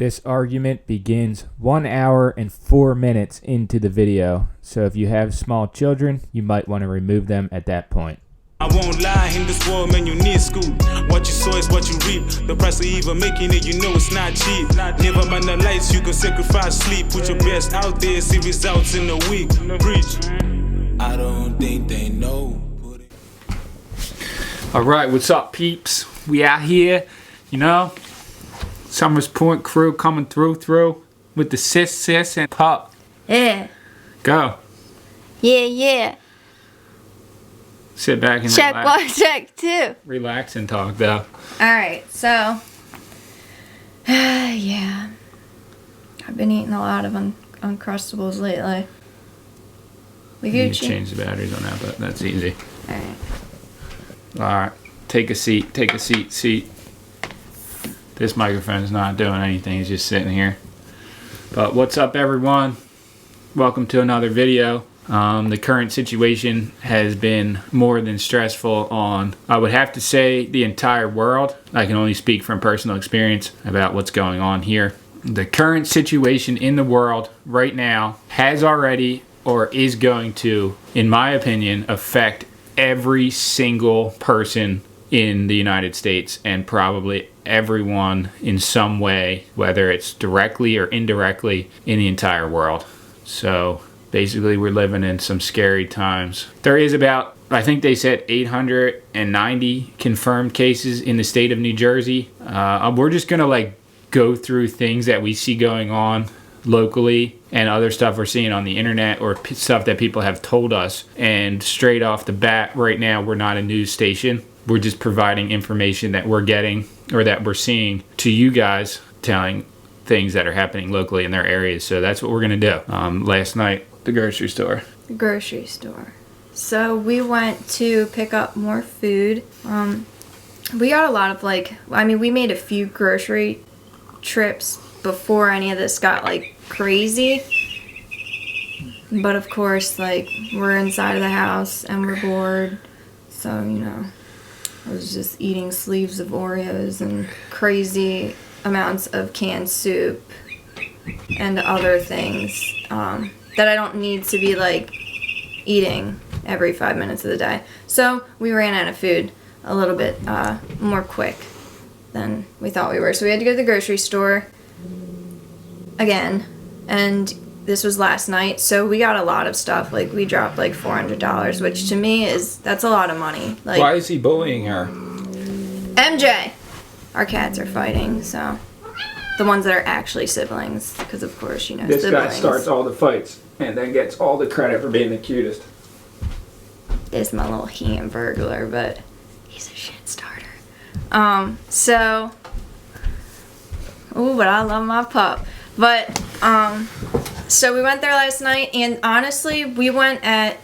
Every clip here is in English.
This argument begins 1 hour and 4 minutes into the video, so if you have small children, you might want to remove them at that point. I won't lie, in this world, man, you need school. What you sow is what you reap. The price of even making it, you know it's not cheap. Never mind the lights, you can sacrifice sleep. Put your best out there, see results in a week. Preach. I don't think they know. Alright, what's up, peeps? We out here, you know, Summers Point crew coming through with the sis and pup. Yeah. Go. Yeah. Sit back and Check relax. 1, check 2. Relax and talk, though. Alright, so, yeah. I've been eating a lot of Uncrustables lately. We You Gucci? change the batteries on that, but that's easy. Alright. Alright, take a seat. This microphone's not doing anything, it's just sitting here. But what's up, everyone? Welcome to another video. The current situation has been more than stressful on, I would have to say, the entire world. I can only speak from personal experience about what's going on here. The current situation in the world right now has already, or is going to, in my opinion, affect every single person in the United States and probably everyone in some way, whether it's directly or indirectly, in the entire world. So basically, we're living in some scary times. There is about, I think they said 890 confirmed cases in the state of New Jersey. We're just gonna go through things that we see going on locally and other stuff we're seeing on the internet or stuff that people have told us. And straight off the bat, right now, we're not a news station. We're just providing information that we're getting or that we're seeing to you guys, telling things that are happening locally in their areas. So that's what we're gonna do. Last night, the grocery store. The grocery store. So we went to pick up more food. We got a lot of we made a few grocery trips before any of this got crazy. But of course, we're inside of the house and we're bored. So, I was just eating sleeves of Oreos and crazy amounts of canned soup and other things that I don't need to be eating every 5 minutes of the day. So we ran out of food a little bit more quick than we thought we were. So we had to go to the grocery store again, and this was last night. So we got a lot of stuff. We dropped $400, which to me that's a lot of money. Why is he bullying her? MJ! Our cats are fighting, so the ones that are actually siblings, because of course, This siblings. guy starts all the fights and then gets all the credit for being the cutest. This is my little hamburglar, but he's a shit starter. But I love my pup. But, so we went there last night, and honestly, we went at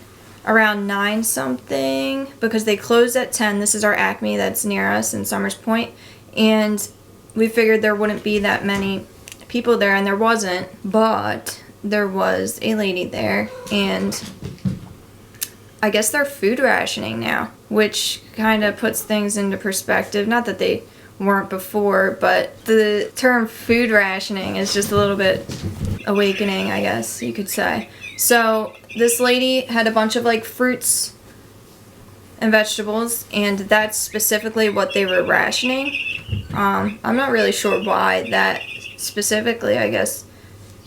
around 9 something, because they closed at 10. This is our Acme that's near us in Summers Point, and we figured there wouldn't be that many people there, and there wasn't, but there was a lady there, and I guess they're food rationing now, which kind of puts things into perspective. Not that they weren't before, but the term food rationing is just a little bit awakening, I guess you could say. So this lady had a bunch of fruits and vegetables, and that's specifically what they were rationing. I'm not really sure why that specifically, I guess,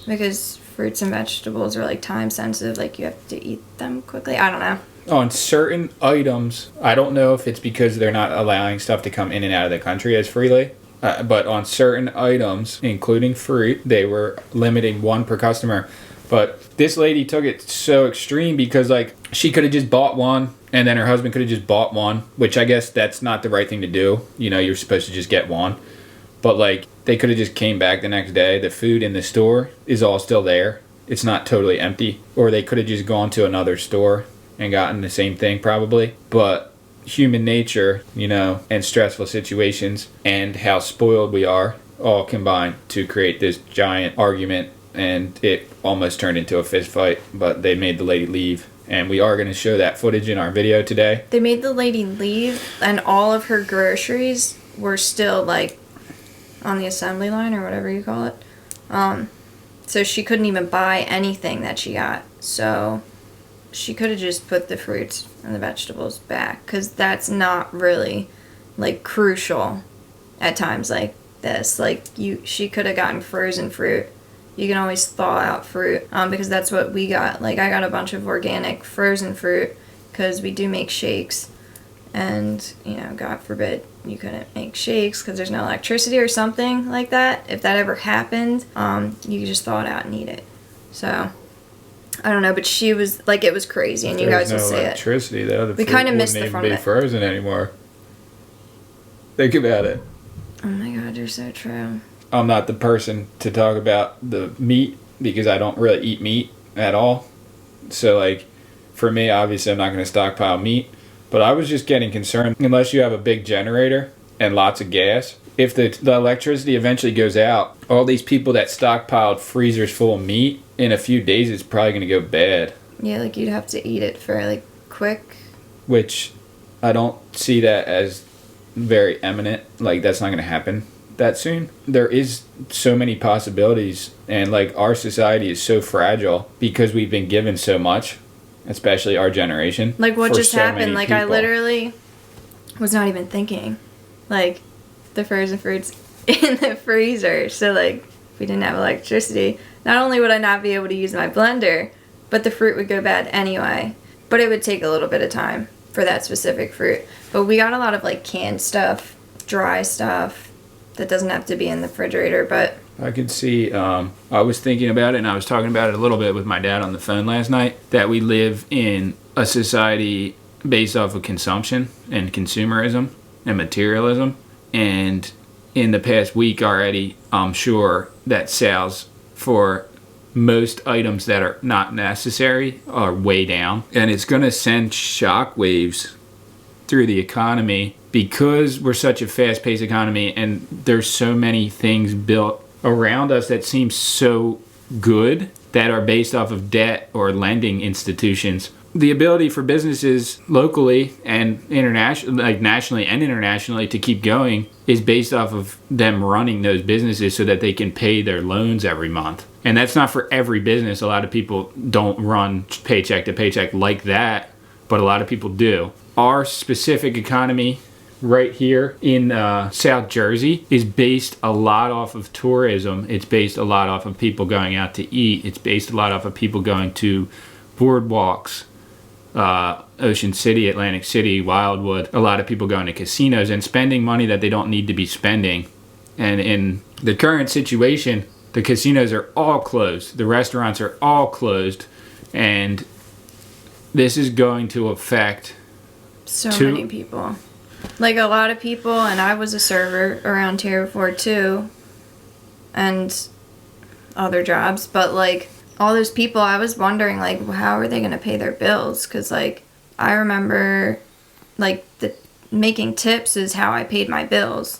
because fruits and vegetables are time sensitive, you have to eat them quickly. I don't know. On certain items, I don't know if it's because they're not allowing stuff to come in and out of the country as freely, but on certain items, including fruit, they were limiting 1 per customer. But this lady took it so extreme because she could have just bought 1 and then her husband could have just bought 1, which I guess that's not the right thing to do. You're supposed to just get 1. But they could have just came back the next day. The food in the store is all still there. It's not totally empty. Or they could have just gone to another store and gotten the same thing probably. But human nature, and stressful situations and how spoiled we are all combined to create this giant argument, and it almost turned into a fist fight, but they made the lady leave. And we are going to show that footage in our video today. They made the lady leave, and all of her groceries were still on the assembly line or whatever you call it. So she couldn't even buy anything that she got. So she could have just put the fruits and the vegetables back, because that's not really like crucial at times like this. Like she could have gotten frozen fruit. You can always thaw out fruit, because that's what we got. Like, I got a bunch of organic frozen fruit because we do make shakes, and God forbid you couldn't make shakes because there's no electricity or something like that. If that ever happened, you could just thaw it out and eat it. So I don't know, but she was like, it was crazy, and you guys will see it. Electricity though. We kind of missed the front of it. Frozen anymore. Think about it. Oh my God, you're so true. I'm not the person to talk about the meat because I don't really eat meat at all. So, like, for me, obviously, I'm not going to stockpile meat. But I was just getting concerned, unless you have a big generator and lots of gas, if the electricity eventually goes out, all these people that stockpiled freezers full of meat, in a few days, it's probably going to go bad. Yeah, like, you'd have to eat it fairly quick. Which I don't see that as very imminent. Like, that's not going to happen that soon. There is so many possibilities, and like, our society is so fragile because we've been given so much, especially our generation. Like, what just happened? Like, I literally was not even thinking. Like, the frozen fruits in the freezer. So, like, if we didn't have electricity, not only would I not be able to use my blender, but the fruit would go bad anyway. But it would take a little bit of time for that specific fruit. But we got a lot of, like, canned stuff, dry stuff that doesn't have to be in the refrigerator. But I could see, I was thinking about it, and I was talking about it a little bit with my dad on the phone last night, that we live in a society based off of consumption and consumerism and materialism. And in the past week already, I'm sure that sales for most items that are not necessary are way down. And it's going to send shockwaves through the economy because we're such a fast-paced economy, and there's so many things built around us that seem so good that are based off of debt or lending institutions. The ability for businesses locally and internationally, like nationally and internationally, to keep going is based off of them running those businesses so that they can pay their loans every month. And that's not for every business. A lot of people don't run paycheck to paycheck like that, but a lot of people do. Our specific economy right here in South Jersey is based a lot off of tourism. It's based a lot off of people going out to eat. It's based a lot off of people going to boardwalks, Ocean City, Atlantic City, Wildwood. A lot of people going to casinos and spending money that they don't need to be spending. And in the current situation, the casinos are all closed. The restaurants are all closed. And this is going to affect so many people. Like, a lot of people, and I was a server around here before too, and other jobs, but like, all those people, I was wondering, like, how are they going to pay their bills? Because, like, I remember, like, making tips is how I paid my bills.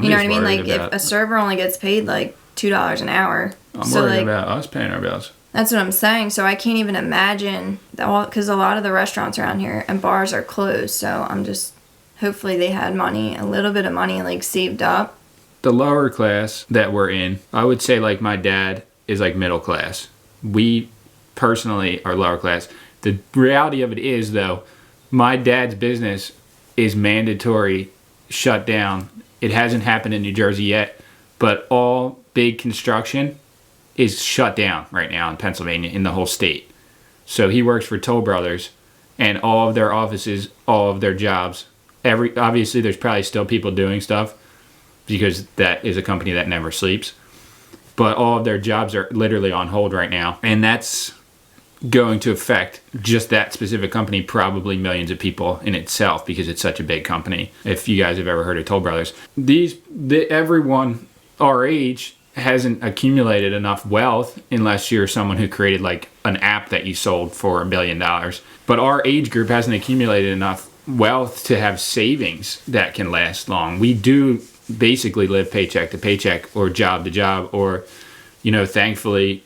You know what I mean? Like, if a server only gets paid, like, $2 an hour. I'm worried about us paying our bills. That's what I'm saying. So I can't even imagine, because a lot of the restaurants around here and bars are closed. So I'm just, hopefully they had money, a little bit of money, like, saved up. The lower class that we're in, I would say, like, my dad is, like, middle class. We personally are lower class. The reality of it is, though, my dad's business is mandatory shut down. It hasn't happened in New Jersey yet, but all big construction is shut down right now in Pennsylvania, in the whole state. So he works for Toll Brothers, and all of their offices, all of their jobs, obviously there's probably still people doing stuff because that is a company that never sleeps. But all of their jobs are literally on hold right now. And that's going to affect just that specific company, probably millions of people in itself, because it's such a big company. If you guys have ever heard of Toll Brothers. Everyone our age hasn't accumulated enough wealth unless you're someone who created like an app that you sold for $1 billion. But our age group hasn't accumulated enough wealth to have savings that can last long. We do basically live paycheck to paycheck or job to job, or, thankfully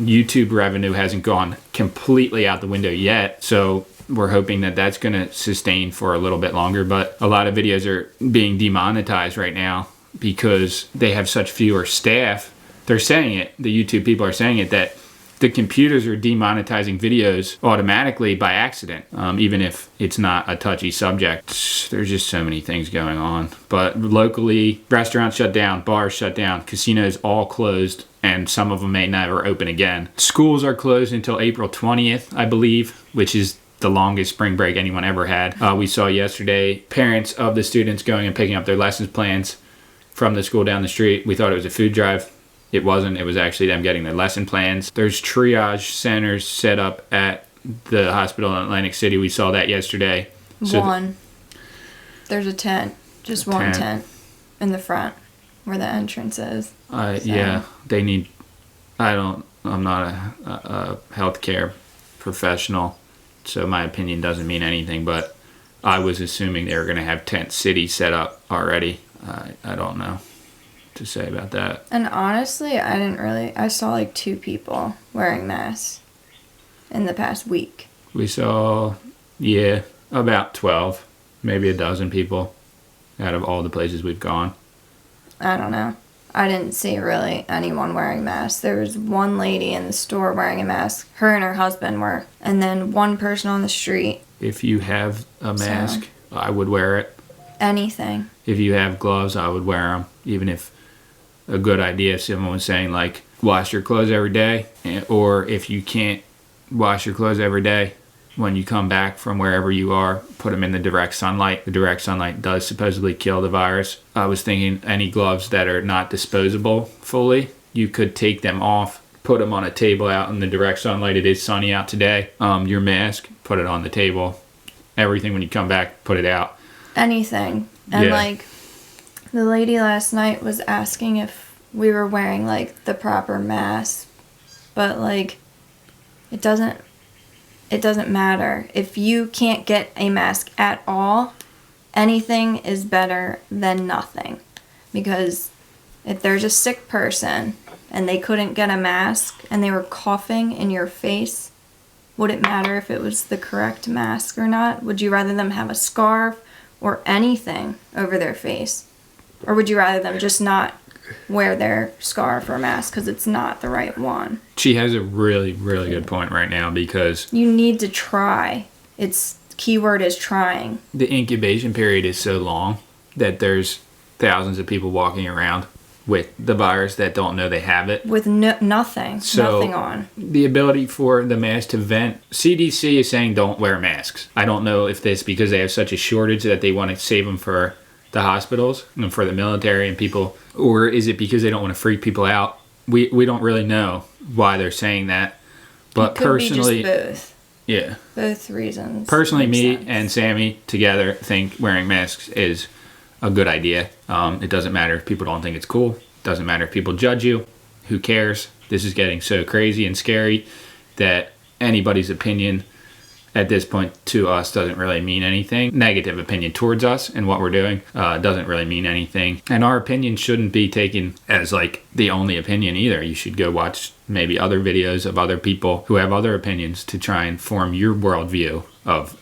YouTube revenue hasn't gone completely out the window yet. So we're hoping that that's going to sustain for a little bit longer, but a lot of videos are being demonetized right now because they have such fewer staff. They're saying it, the YouTube people are saying it, that the computers are demonetizing videos automatically by accident, even if it's not a touchy subject. There's just so many things going on. But locally, restaurants shut down, bars shut down, casinos all closed, and some of them may never open again. Schools are closed until April 20th, I believe, which is the longest spring break anyone ever had. We saw yesterday parents of the students going and picking up their lessons plans from the school down the street. We thought it was a food drive. It wasn't. It was actually them getting their lesson plans. There's triage centers set up at the hospital in Atlantic City. We saw that yesterday. There's a tent. Just one tent in the front where the entrance is. Yeah, they need... I'm not a healthcare professional, so my opinion doesn't mean anything, but I was assuming they were going to have tent city set up already. I don't know to say about that. And honestly, I saw like 2 people wearing masks in the past week. We saw, about 12, maybe a dozen people out of all the places we've gone. I don't know. I didn't see really anyone wearing masks. There was one lady in the store wearing a mask. Her and her husband were. And then one person on the street. If you have a mask, I would wear it. Anything. If you have gloves, I would wear them. Even if a good idea, if someone was saying like, wash your clothes every day. Or if you can't wash your clothes every day, when you come back from wherever you are, put them in the direct sunlight. The direct sunlight does supposedly kill the virus. I was thinking any gloves that are not disposable fully, you could take them off, put them on a table out in the direct sunlight. It is sunny out today. Your mask, put it on the table. Everything when you come back, put it out. Anything. And like the lady last night was asking if we were wearing like the proper mask, but like it doesn't matter. If you can't get a mask at all, anything is better than nothing. Because if there's a sick person and they couldn't get a mask and they were coughing in your face, would it matter if it was the correct mask or not? Would you rather them have a scarf or anything over their face? Or would you rather them just not wear their scarf or mask because it's not the right one? She has a really, really good point right now, because you need to try. It's keyword is trying. The incubation period is so long that there's thousands of people walking around with the virus that don't know they have it. With nothing on. The ability for the mask to vent. CDC is saying don't wear masks. I don't know if this because they have such a shortage that they want to save them for the hospitals and for the military and people, or is it because they don't want to freak people out? We don't really know why they're saying that. But it could personally, be just both. Yeah. Both reasons. Personally, me and Sammie together think wearing masks is a good idea. It doesn't matter if people don't think it's cool. It doesn't matter if people judge you. Who cares? This is getting so crazy and scary that anybody's opinion at this point to us doesn't really mean anything. Negative opinion towards us and what we're doing doesn't really mean anything. And our opinion shouldn't be taken as like the only opinion either. You should go watch maybe other videos of other people who have other opinions to try and form your worldview of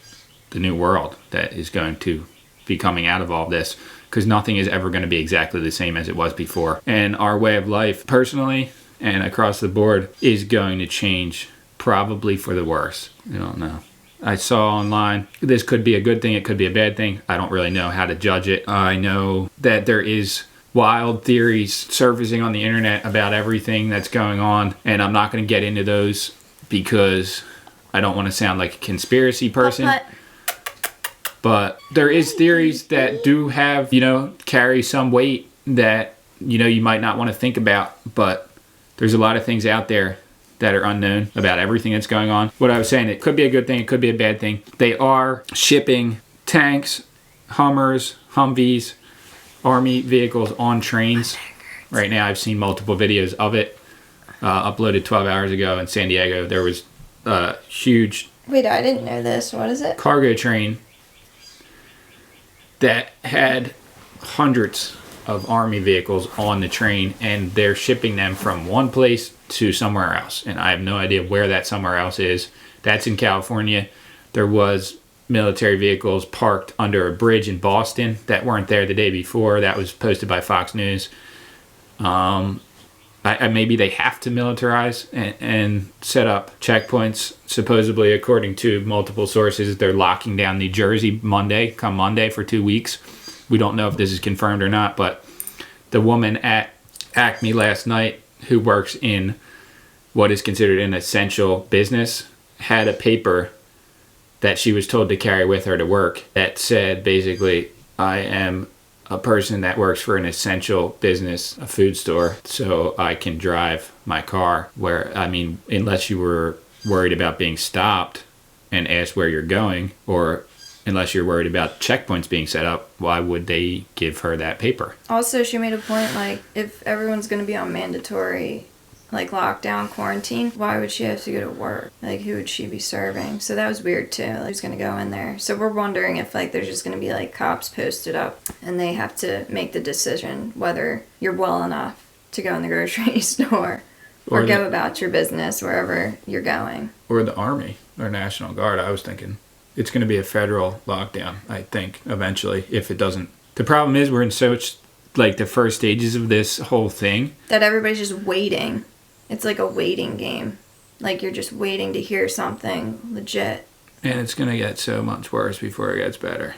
the new world that is going to be coming out of all this, because nothing is ever going to be exactly the same as it was before. And our way of life, personally and across the board, is going to change, probably for the worse. I don't know. I saw online, this could be a good thing, it could be a bad thing. I don't really know how to judge it. I know that there is wild theories surfacing on the internet about everything that's going on, and I'm not going to get into those because I don't want to sound like a conspiracy person. But there is theories that do have, carry some weight that, you might not want to think about, but there's a lot of things out there that are unknown about everything that's going on. What I was saying, it could be a good thing, it could be a bad thing. They are shipping tanks, Hummers, Humvees, Army vehicles on trains. Right now, I've seen multiple videos of it. Uploaded 12 hours ago in San Diego. There was a huge... Wait, I didn't know this. What is it? Cargo train that had hundreds of Army vehicles on the train, and they're shipping them from one place to somewhere else. And I have no idea where that somewhere else is. That's in California. There was military vehicles parked under a bridge in Boston that weren't there the day before. That was posted by Fox News. Maybe they have to militarize and set up checkpoints. Supposedly, according to multiple sources, they're locking down New Jersey come Monday for 2 weeks. We don't know if this is confirmed or not, but the woman at Acme last night who works in what is considered an essential business had a paper that she was told to carry with her to work that said basically, I am a person that works for an essential business, a food store, so I can drive my car. Where, I mean, unless you were worried about being stopped and asked where you're going, or unless you're worried about checkpoints being set up, why would they give her that paper? Also, she made a point, like, if everyone's going to be on mandatory, like, lockdown, quarantine, why would she have to go to work? Like, who would she be serving? So that was weird, too. Like, who's going to go in there? So we're wondering if, like, there's just going to be, like, cops posted up, and they have to make the decision whether you're well enough to go in the grocery store or go about your business wherever you're going. Or the Army or National Guard, I was thinking. It's going to be a federal lockdown, I think, eventually, if it doesn't. The problem is we're in such, like, the first stages of this whole thing. That everybody's just waiting. It's like a waiting game. Like, you're just waiting to hear something legit. And it's going to get so much worse before it gets better,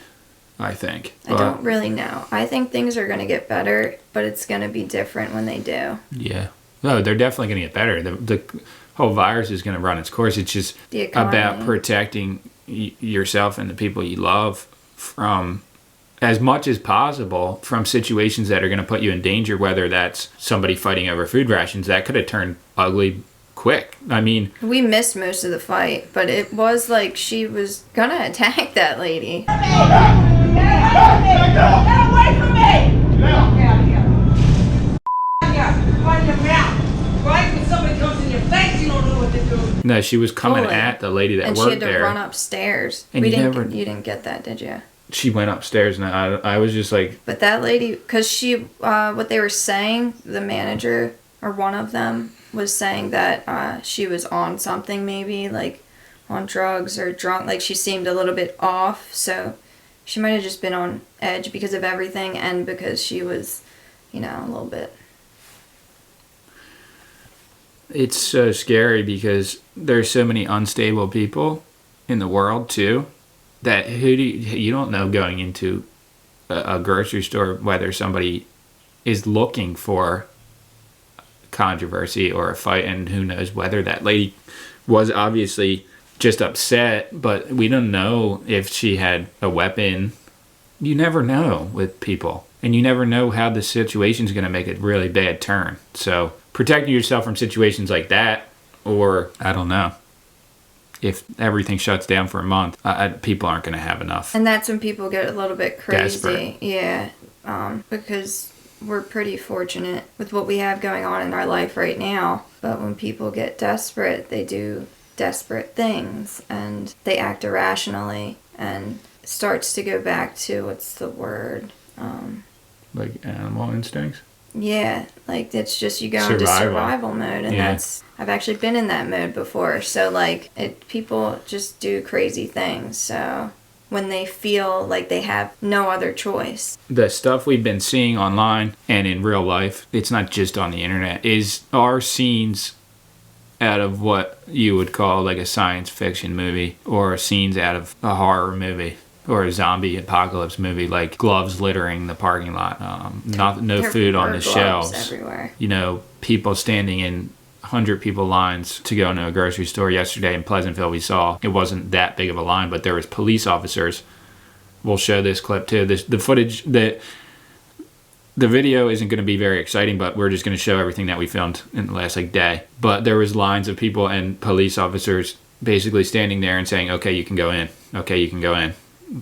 I think. I don't really know. I think things are going to get better, but it's going to be different when they do. Yeah. No, they're definitely going to get better. The whole virus is going to run its course. It's just about protecting yourself and the people you love from, as much as possible, from situations that are going to put you in danger, whether that's somebody fighting over food rations. That could have turned ugly quick. I mean, we missed most of the fight, but it was like she was going to attack that lady. Get away from me! Get out of here. Run your mouth. Right? When somebody comes in your face, you don't know what to do. No, she was coming at the lady that worked there. And she had to run upstairs. And you didn't get that, did you? She went upstairs, and I was just like... But that lady, because she, what they were saying, the manager, or one of them, was saying that she was on something maybe, like on drugs or drunk. Like, she seemed a little bit off, so she might have just been on edge because of everything and because she was, a little bit... It's so scary because there's so many unstable people in the world too, that you don't know going into a grocery store whether somebody is looking for controversy or a fight, and who knows whether that lady was obviously just upset, but we don't know if she had a weapon. You never know with people, and you never know how the situation's going to make a really bad turn. So protecting yourself from situations like that, or I don't know, if everything shuts down for a month, people aren't going to have enough. And that's when people get a little bit crazy. Desperate. Yeah, because we're pretty fortunate with what we have going on in our life right now. But when people get desperate, they do desperate things, and they act irrationally, and it starts to go back to, what's the word? Like animal instincts? Yeah, like it's just you go into survival mode, and I've actually been in that mode before. So like people just do crazy things. So when they feel like they have no other choice. The stuff we've been seeing online and in real life, it's not just on the internet, are scenes out of what you would call like a science fiction movie, or scenes out of a horror movie. Or a zombie apocalypse movie, like gloves littering the parking lot, no food on the shelves, everywhere. People standing in 100 people lines to go into a grocery store. Yesterday in Pleasantville, we saw it wasn't that big of a line, but there was police officers. We'll show this clip too. The footage, the video isn't going to be very exciting, but we're just going to show everything that we filmed in the last day. But there was lines of people and police officers basically standing there and saying, "Okay, you can go in. Okay, you can go in."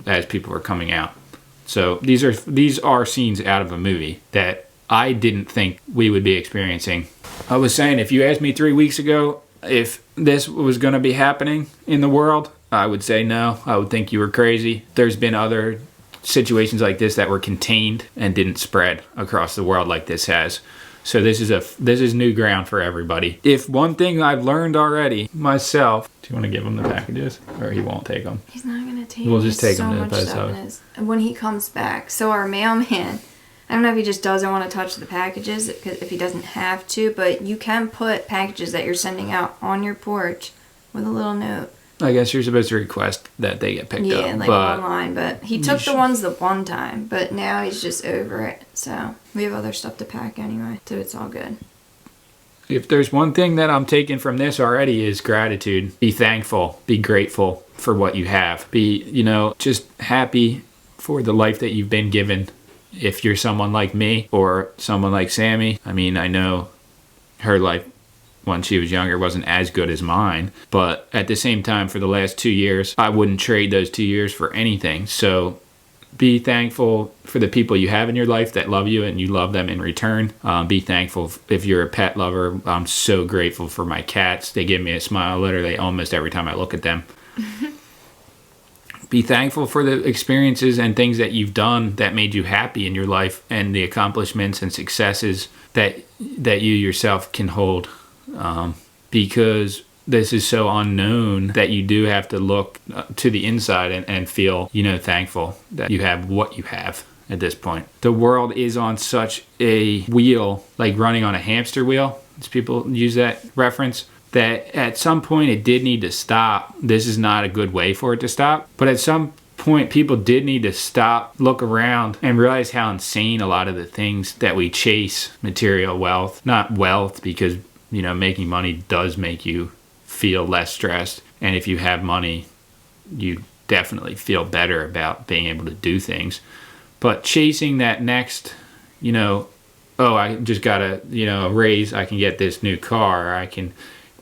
As people are coming out. So these are scenes out of a movie that I didn't think we would be experiencing. I was saying, if you asked me 3 weeks ago if this was going to be happening in the world, I would say no. I would think you were crazy. There's been other situations like this that were contained and didn't spread across the world like this has. So this is new ground for everybody. If one thing I've learned already myself, do you want to give him the packages, or he won't take them? He's not gonna take. We'll just take so him to the much post stuff in office. his- when he comes back. So our mailman, I don't know if he just doesn't want to touch the packages if he doesn't have to, but you can put packages that you're sending out on your porch with a little note. I guess you're supposed to request that they get picked up. Yeah, like but online, but he took the ones the one time, but now he's just over it. So we have other stuff to pack anyway, so it's all good. if there's one thing that I'm taking from this already is gratitude. Be thankful, be grateful for what you have. Be, just happy for the life that you've been given. If you're someone like me or someone like Sammie, I mean, I know her life when she was younger wasn't as good as mine, but at the same time, for the last 2 years, I wouldn't trade those 2 years for anything. So be thankful for the people you have in your life that love you and you love them in return. Be thankful if you're a pet lover. I'm so grateful for my cats. They give me a smile literally almost every time I look at them. Be thankful for the experiences and things that you've done that made you happy in your life and the accomplishments and successes that you yourself can hold. Because this is so unknown that you do have to look to the inside and feel, thankful that you have what you have at this point. The world is on such a wheel, like running on a hamster wheel, as people use that reference, that at some point it did need to stop. This is not a good way for it to stop, but at some point people did need to stop, look around, and realize how insane a lot of the things that we chase, material wealth, not wealth, because making money does make you feel less stressed, and if you have money you definitely feel better about being able to do things. But chasing that next, I just got a raise, I can get this new car, or I can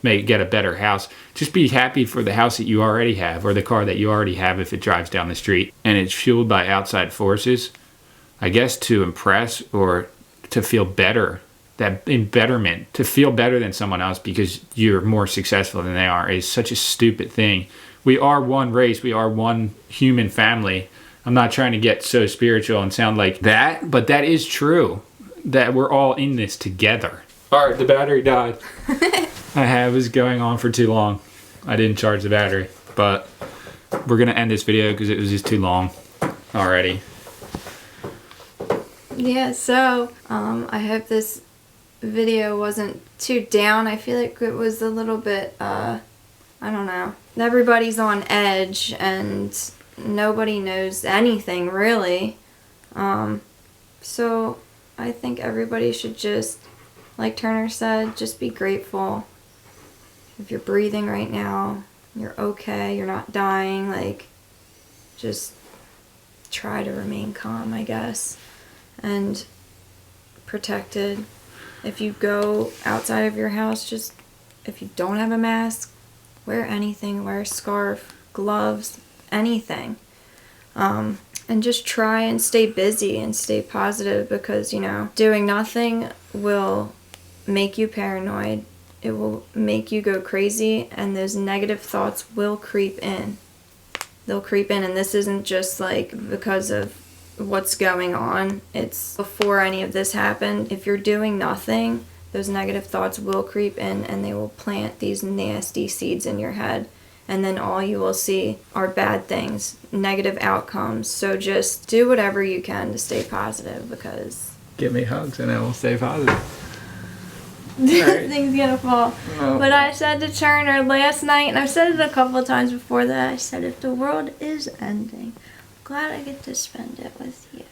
get a better house. Just be happy for the house that you already have, or the car that you already have if it drives down the street and it's fueled by outside forces, I guess, to impress or to feel better. That in betterment, to feel better than someone else because you're more successful than they are, is such a stupid thing. We are one race. We are one human family. I'm not trying to get so spiritual and sound like that, but that is true, that we're all in this together. All right, the battery died. I was going on for too long. I didn't charge the battery, but we're going to end this video because it was just too long already. Yeah, so I hope this video wasn't too down. I feel like it was a little bit, I don't know. Everybody's on edge and nobody knows anything really. So I think everybody should just, like Turner said, just be grateful. If you're breathing right now, you're okay, you're not dying, just try to remain calm, I guess, and protected. If you go outside of your house, if you don't have a mask, wear anything, wear a scarf, gloves, anything. And just try and stay busy and stay positive because, doing nothing will make you paranoid. It will make you go crazy, and those negative thoughts will creep in. They'll creep in, and this isn't just because of what's going on. It's before any of this happened. If you're doing nothing, those negative thoughts will creep in and they will plant these nasty seeds in your head, and then all you will see are bad things, negative outcomes. So just do whatever you can to stay positive, because Give me hugs and I will stay positive. this thing's gonna fall. Oh. But I said to Turner last night, and I've said it a couple of times before that, I said, if the world is ending, glad I get to spend it with you.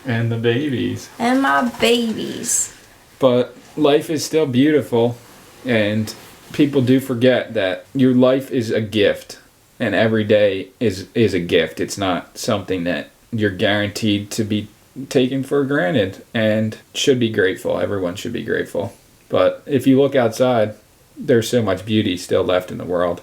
And the babies. And my babies. But life is still beautiful, and people do forget that your life is a gift, and every day is a gift. It's not something that you're guaranteed to be taken for granted, and should be grateful. Everyone should be grateful. But if you look outside, there's so much beauty still left in the world.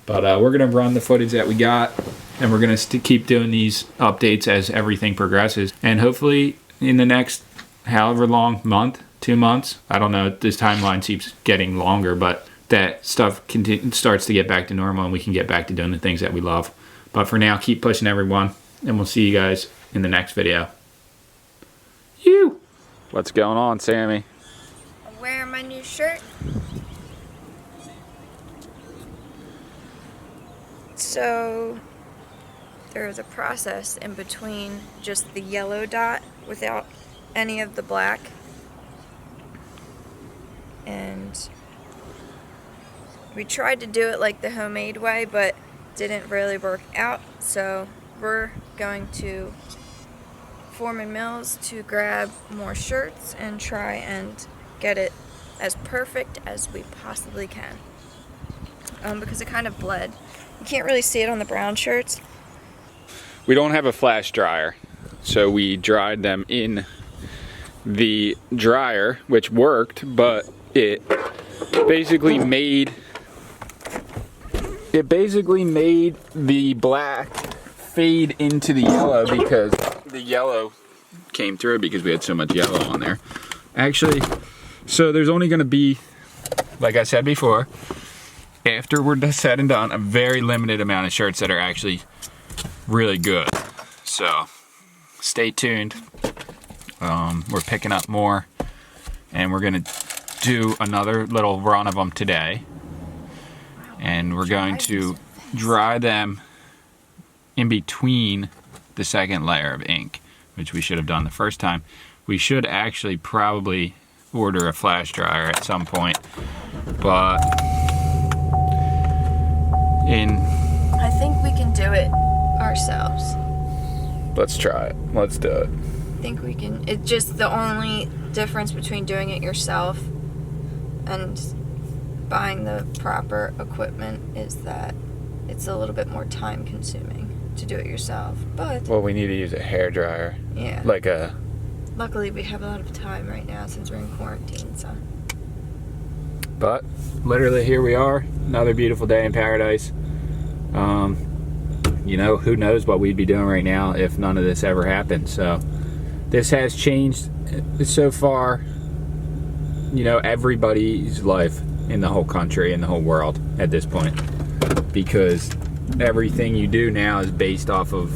But we're going to run the footage that we got, and we're going to keep doing these updates as everything progresses. And hopefully in the next however long, month, 2 months, I don't know, this timeline keeps getting longer, but that stuff starts to get back to normal and we can get back to doing the things that we love. But for now, keep pushing, everyone, and we'll see you guys in the next video. You! What's going on, Sammy? I'm wearing my new shirt. So there's a process in between just the yellow dot without any of the black. And we tried to do it like the homemade way, but didn't really work out. So we're going to Foreman Mills to grab more shirts and try and get it as perfect as we possibly can. Because it kind of bled. You can't really see it on the brown shirts. We don't have a flash dryer, so we dried them in the dryer, which worked, but it basically made the black fade into the yellow because the yellow came through because we had so much yellow on there. Actually, so there's only going to be, like I said before, after we're said and done, a very limited amount of shirts that are actually really good. So stay tuned. We're picking up more, and we're going to do another little run of them today. And we're going to dry them in between the second layer of ink, which we should have done the first time. We should actually probably order a flash dryer at some point, but I think we can do it ourselves. Let's try it. Let's do it. I think we can. It's just the only difference between doing it yourself and buying the proper equipment is that it's a little bit more time consuming to do it yourself. But Well, we need to use a hair dryer. yeah, Like a... luckily we have a lot of time right now since we're in quarantine. So But literally here we are, another beautiful day in paradise. You know, who knows what we'd be doing right now if none of this ever happened. So this has changed so far, you know, everybody's life in the whole country and the whole world at this point, because everything you do now is based off of,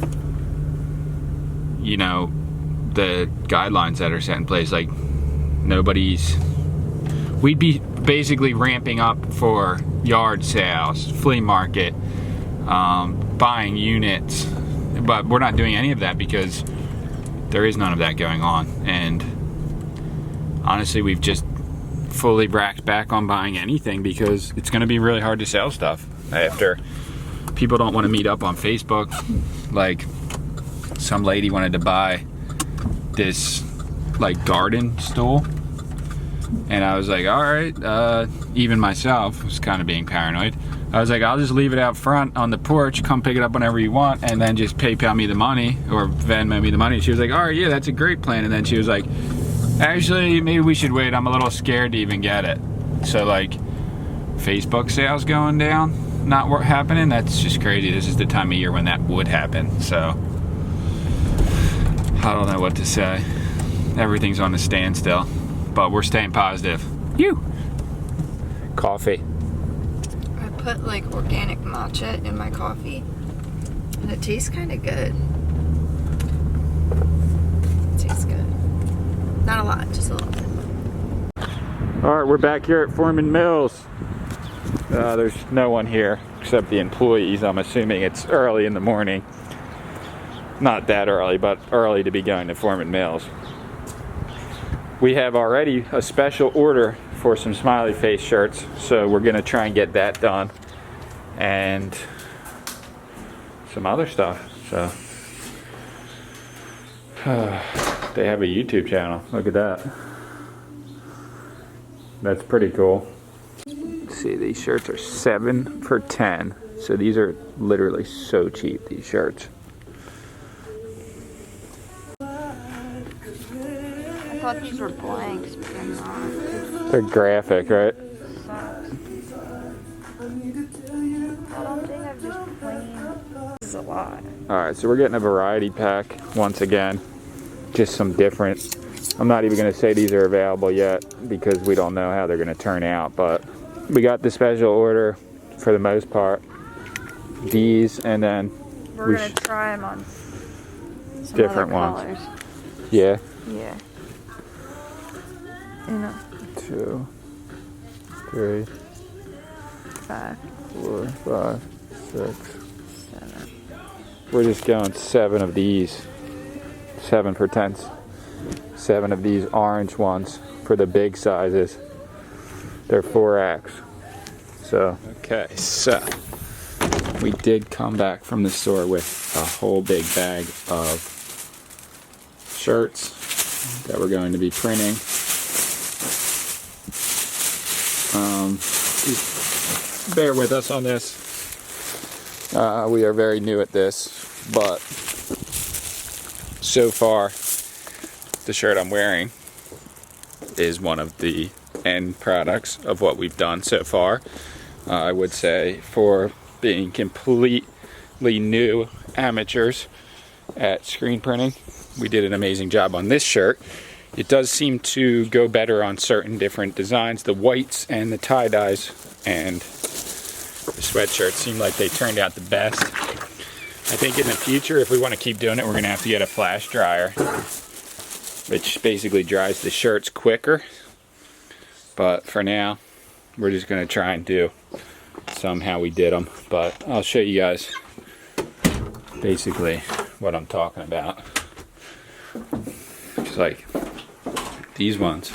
you know, the guidelines that are set in place. Like we'd be basically ramping up for yard sales, flea market, buying units, but we're not doing any of that because there is none of that going on. And honestly, we've just fully racked back on buying anything because it's going to be really hard to sell stuff after people don't want to meet up on Facebook. Like some lady wanted to buy this like garden stool, and I was like, all right, even myself was kind of being paranoid. I was like, I'll just leave it out front on the porch, come pick it up whenever you want, and then just PayPal me the money or Venmo me the money. She was like, all right, yeah, that's a great plan. And then she was like, actually, maybe we should wait. I'm a little scared to even get it. So like Facebook sales going down, not happening, that's just crazy. This is the time of year when that would happen. So I don't know what to say. Everything's on a standstill, but we're staying positive. Coffee. I put like organic matcha in my coffee, and it tastes kind of good. It tastes good. Not a lot, just a little bit. All right, we're back here at Foreman Mills. There's no one here except the employees. I'm assuming it's early in the morning. Not that early, but early to be going to Foreman Mills. We have already a special order for some smiley face shirts, so we're gonna try and get that done, and some other stuff. So they have a YouTube channel. Look at that. That's pretty cool. See, these shirts are 7 for $10. So these are literally so cheap, these shirts. I thought these were blanks, but they're not. They're graphic, right? I don't think I've just plain. This is a lot. Alright, so we're getting a variety pack once again. Just some different. I'm not even going to say these are available yet because we don't know how they're going to turn out, but we got the special order for the most part. These, and then we're going to try them on some different other ones. colors. Yeah. Yeah. No. 2, 3, 5, 4, 5, 6. 7. We're just going 7 of these. 7 for tents. 7 of these orange ones for the big sizes. They're 4X. So, okay, so we did come back from the store with a whole big bag of shirts that we're going to be printing. Just bear with us on this. We are very new at this, but so far the shirt I'm wearing is one of the end products of what we've done so far. I would say for being completely new amateurs at screen printing, we did an amazing job on this shirt. It does seem to go better on certain different designs. The whites and the tie-dyes and the sweatshirts seem like they turned out the best. I think in the future, if we want to keep doing it, we're going to have to get a flash dryer, which basically dries the shirts quicker. But for now, we're just going to try and do somehow we did them. But I'll show you guys basically what I'm talking about. It's like these ones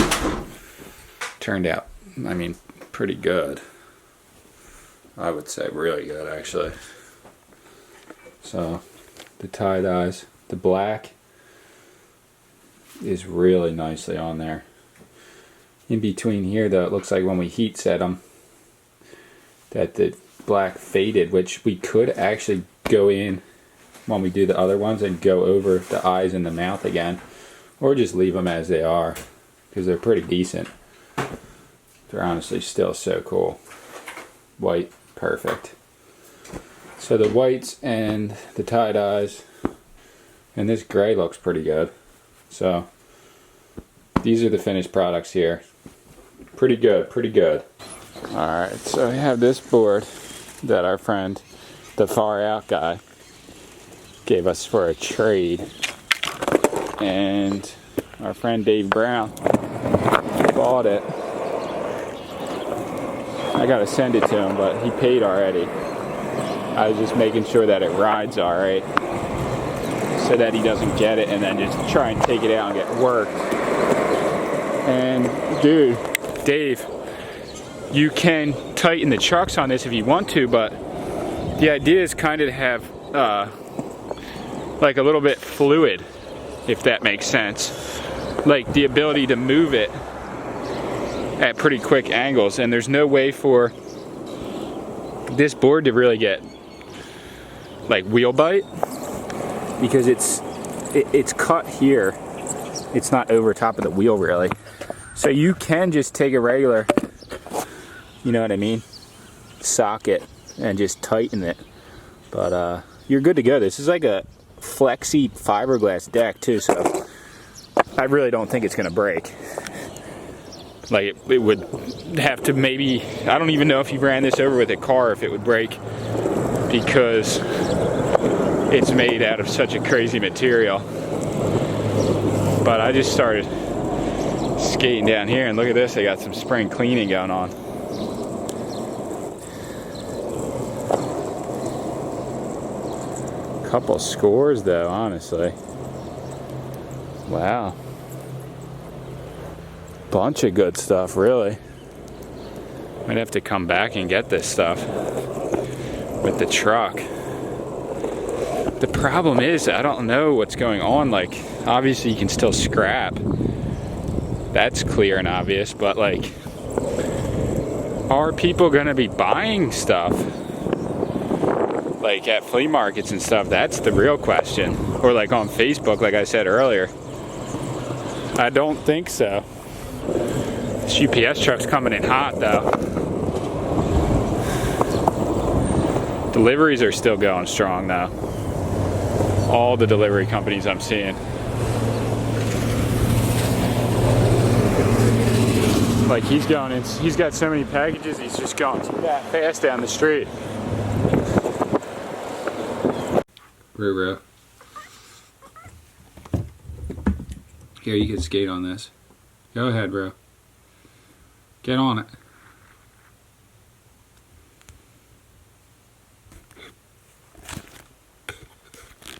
turned out, I mean, pretty good. I would say really good, actually. So the tie-dyes, the black is really nicely on there. In between here, though, it looks like when we heat set them that the black faded, which we could actually go in when we do the other ones and go over the eyes and the mouth again, or just leave them as they are because they're pretty decent. They're honestly still so cool. White, perfect. So the whites and the tie-dyes and this gray looks pretty good. So these are the finished products here. Pretty good, pretty good. Alright, so we have this board that our friend, the Far Out guy, gave us for a trade. And our friend Dave Brown bought it. I gotta send it to him, but he paid already. I was just making sure that it rides alright, so that he doesn't get it and then just try and take it out and get worked. And dude, Dave, you can tighten the chucks on this if you want to, but the idea is kind of to have like a little bit fluid, if that makes sense. Like the ability to move it at pretty quick angles, and there's no way for this board to really get like wheel bite because it's cut here. It's not over top of the wheel really. So you can just take a regular, you know what I mean, socket and just tighten it. But you're good to go. This is like a flexi fiberglass deck too, so I really don't think it's gonna break. Like it would have to maybe, I don't even know if you ran this over with a car if it would break, because it's made out of such a crazy material. But I just started skating down here and look at this, they got some spring cleaning going on. Couple scores though, honestly. Wow. Bunch of good stuff, really. Might have to come back and get this stuff with the truck. The problem is, I don't know what's going on. Like, obviously you can still scrap. That's clear and obvious, but like, are people gonna be buying stuff? Like at flea markets and stuff? That's the real question. Or like on Facebook, like I said earlier. I don't think so. This UPS truck's coming in hot though. Deliveries are still going strong though. All the delivery companies I'm seeing. Like he's going in, he's got so many packages, he's just going that fast down the street. Bro. Here, you can skate on this. Go ahead, bro. Get on it.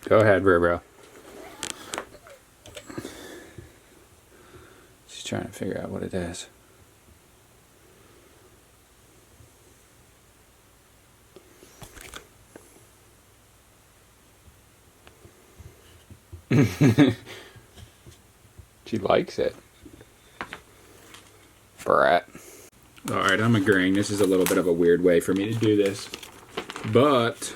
Go ahead, bro. She's trying to figure out what it is. She likes it. Brat. Alright, I'm agreeing. This is a little bit of a weird way for me to do this. But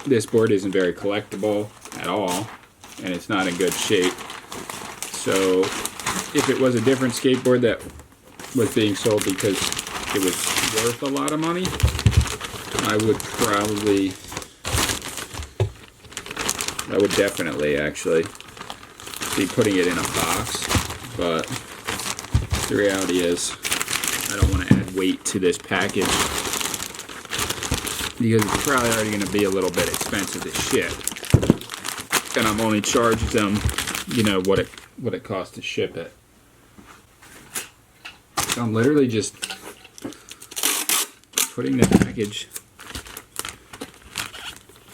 this board isn't very collectible at all. And it's not in good shape. So if it was a different skateboard that was being sold because it was worth a lot of money, I would definitely actually be putting it in a box, but the reality is I don't want to add weight to this package because it's probably already going to be a little bit expensive to ship, and I'm only charging them, you know, what it costs to ship it. So I'm literally just putting the package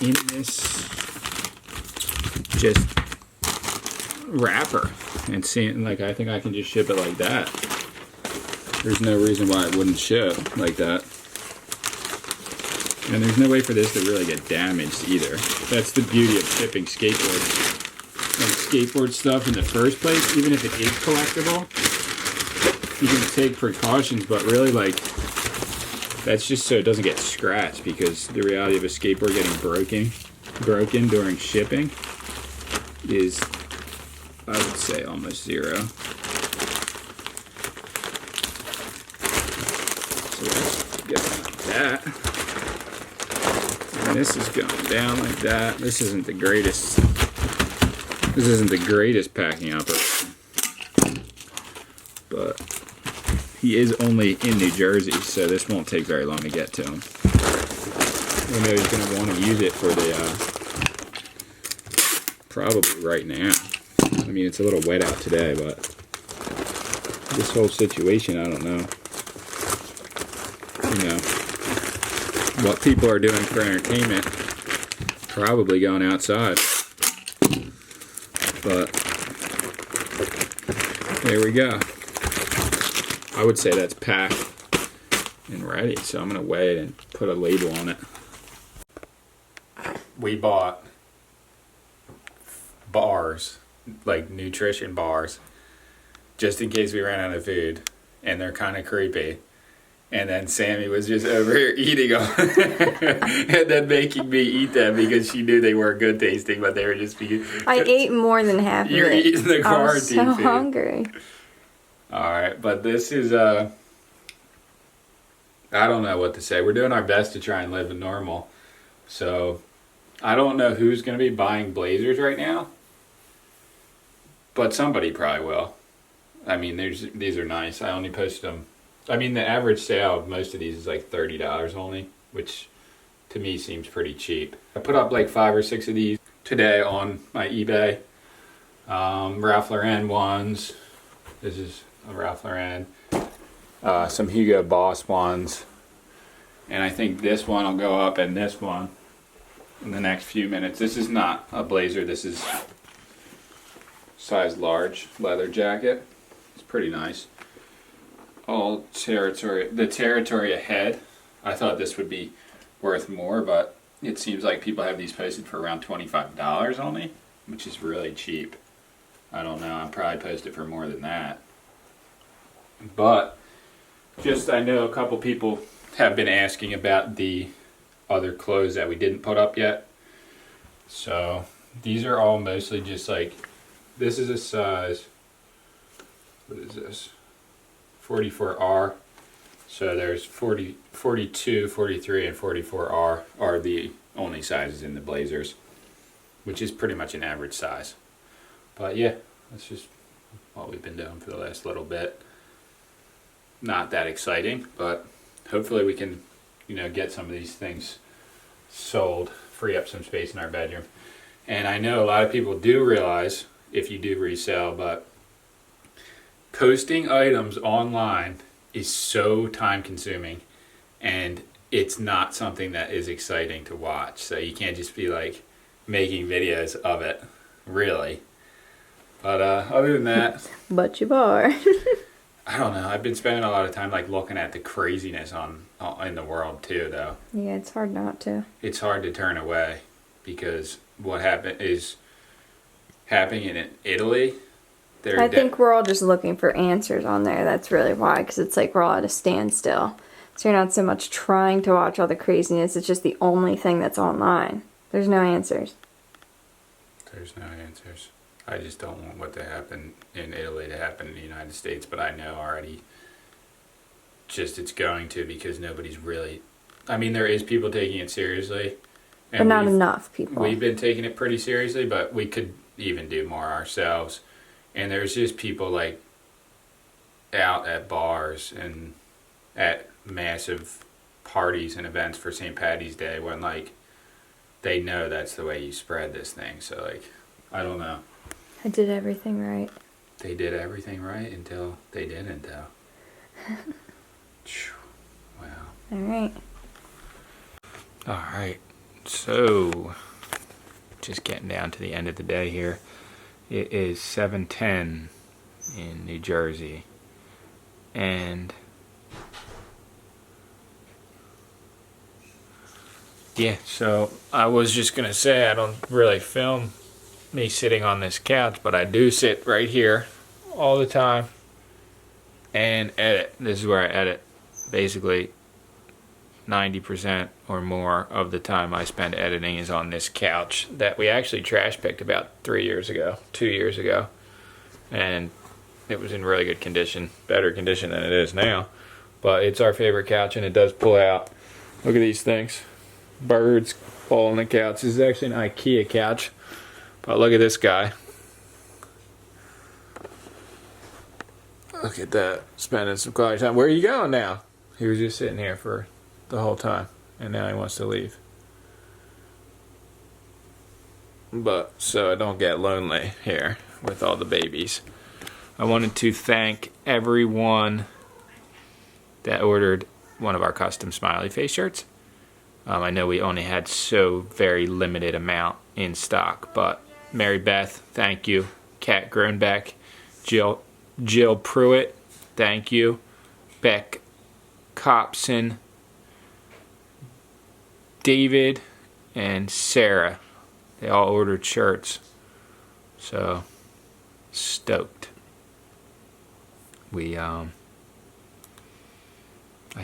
in this just wrapper and seeing, like, I think I can just ship it like that. There's no reason why it wouldn't ship like that. And there's no way for this to really get damaged either. That's the beauty of shipping skateboards and skateboard stuff in the first place. Even if it is collectible, you can take precautions, but really, like, that's just so it doesn't get scratched, because the reality of a skateboard getting broken during shipping is, I would say, almost zero. So that's going like that. And this is going down like that. This isn't the greatest packing operation. But he is only in New Jersey, so this won't take very long to get to him. I know he's going to want to use it for the, probably right now. I mean, it's a little wet out today, but this whole situation, I don't know. You know, what people are doing for entertainment, probably going outside. But there we go. I would say that's packed and ready, so I'm going to weigh it and put a label on it. We bought bars, like nutrition bars, just in case we ran out of food, and they're kind of creepy. And then Sammie was just over here eating them and then making me eat them because she knew they weren't good tasting, but they were just being... I ate more than half of it. You're eating the quarantine I was so food. hungry. Alright, but this is, I don't know what to say. We're doing our best to try and live normal. So, I don't know who's going to be buying blazers right now, but somebody probably will. I mean, these are nice. I only posted them. I mean, the average sale of most of these is like $30 only, which to me seems pretty cheap. I put up like 5 or 6 of these today on my eBay. Ralph Lauren ones. This is a Ralph Lauren. Some Hugo Boss ones. And I think this one will go up, and this one in the next few minutes. This is not a blazer. This is size large leather jacket. It's pretty nice. All territory. The territory ahead, I thought this would be worth more, but it seems like people have these posted for around $25 only, which is really cheap. I don't know. I'll probably post it for more than that. But just, I know a couple people have been asking about the other clothes that we didn't put up yet. So these are all mostly just like, this is a size, what is this? 44R. So there's 40, 42, 43, and 44R are the only sizes in the blazers, which is pretty much an average size. But yeah, that's just what we've been doing for the last little bit. Not that exciting, but hopefully we can, you know, get some of these things sold, free up some space in our bedroom. And I know a lot of people do realize, if you do resell, but posting items online is so time consuming, and it's not something that is exciting to watch. So you can't just be like making videos of it, really. But other than that, But you are. I don't know. I've been spending a lot of time like looking at the craziness in the world too, though. Yeah, it's hard not to. It's hard to turn away because what happened is happening in Italy. I think we're all just looking for answers on there. That's really why, because it's like we're all at a standstill. So you're not so much trying to watch all the craziness. It's just the only thing that's online. There's no answers. There's no answers. I just don't want what to happen in Italy to happen in the United States, but I know already just it's going to, because nobody's really... I mean, there is people taking it seriously. But not enough people. We've been taking it pretty seriously, but we could even do more ourselves. And there's just people like out at bars and at massive parties and events for St. Patty's Day when like they know that's the way you spread this thing. So like, I don't know. I did everything right. They did everything right until they didn't, though. Wow. All right. All right. So, just getting down to the end of the day here. It is 7:10 in New Jersey. And yeah, so I was just going to say I don't really film me sitting on this couch, but I do sit right here all the time and edit. This is where I edit. Basically 90% or more of the time I spend editing is on this couch that we actually trash picked about 2 years ago, and it was in really good condition, better condition than it is now, but it's our favorite couch and it does pull out. Look at these things, birds all on the couch. This is actually an IKEA couch. But look at this guy. Look at that. Spending some quality time. Where are you going now? He was just sitting here for the whole time. And now he wants to leave. But so I don't get lonely here with all the babies. I wanted to thank everyone that ordered one of our custom smiley face shirts. I know we only had so very limited amount in stock, but Mary Beth, thank you. Kat Groenbeck, Jill Pruitt, thank you. Beck Copson, David, and Sarah. They all ordered shirts. So, stoked. We, I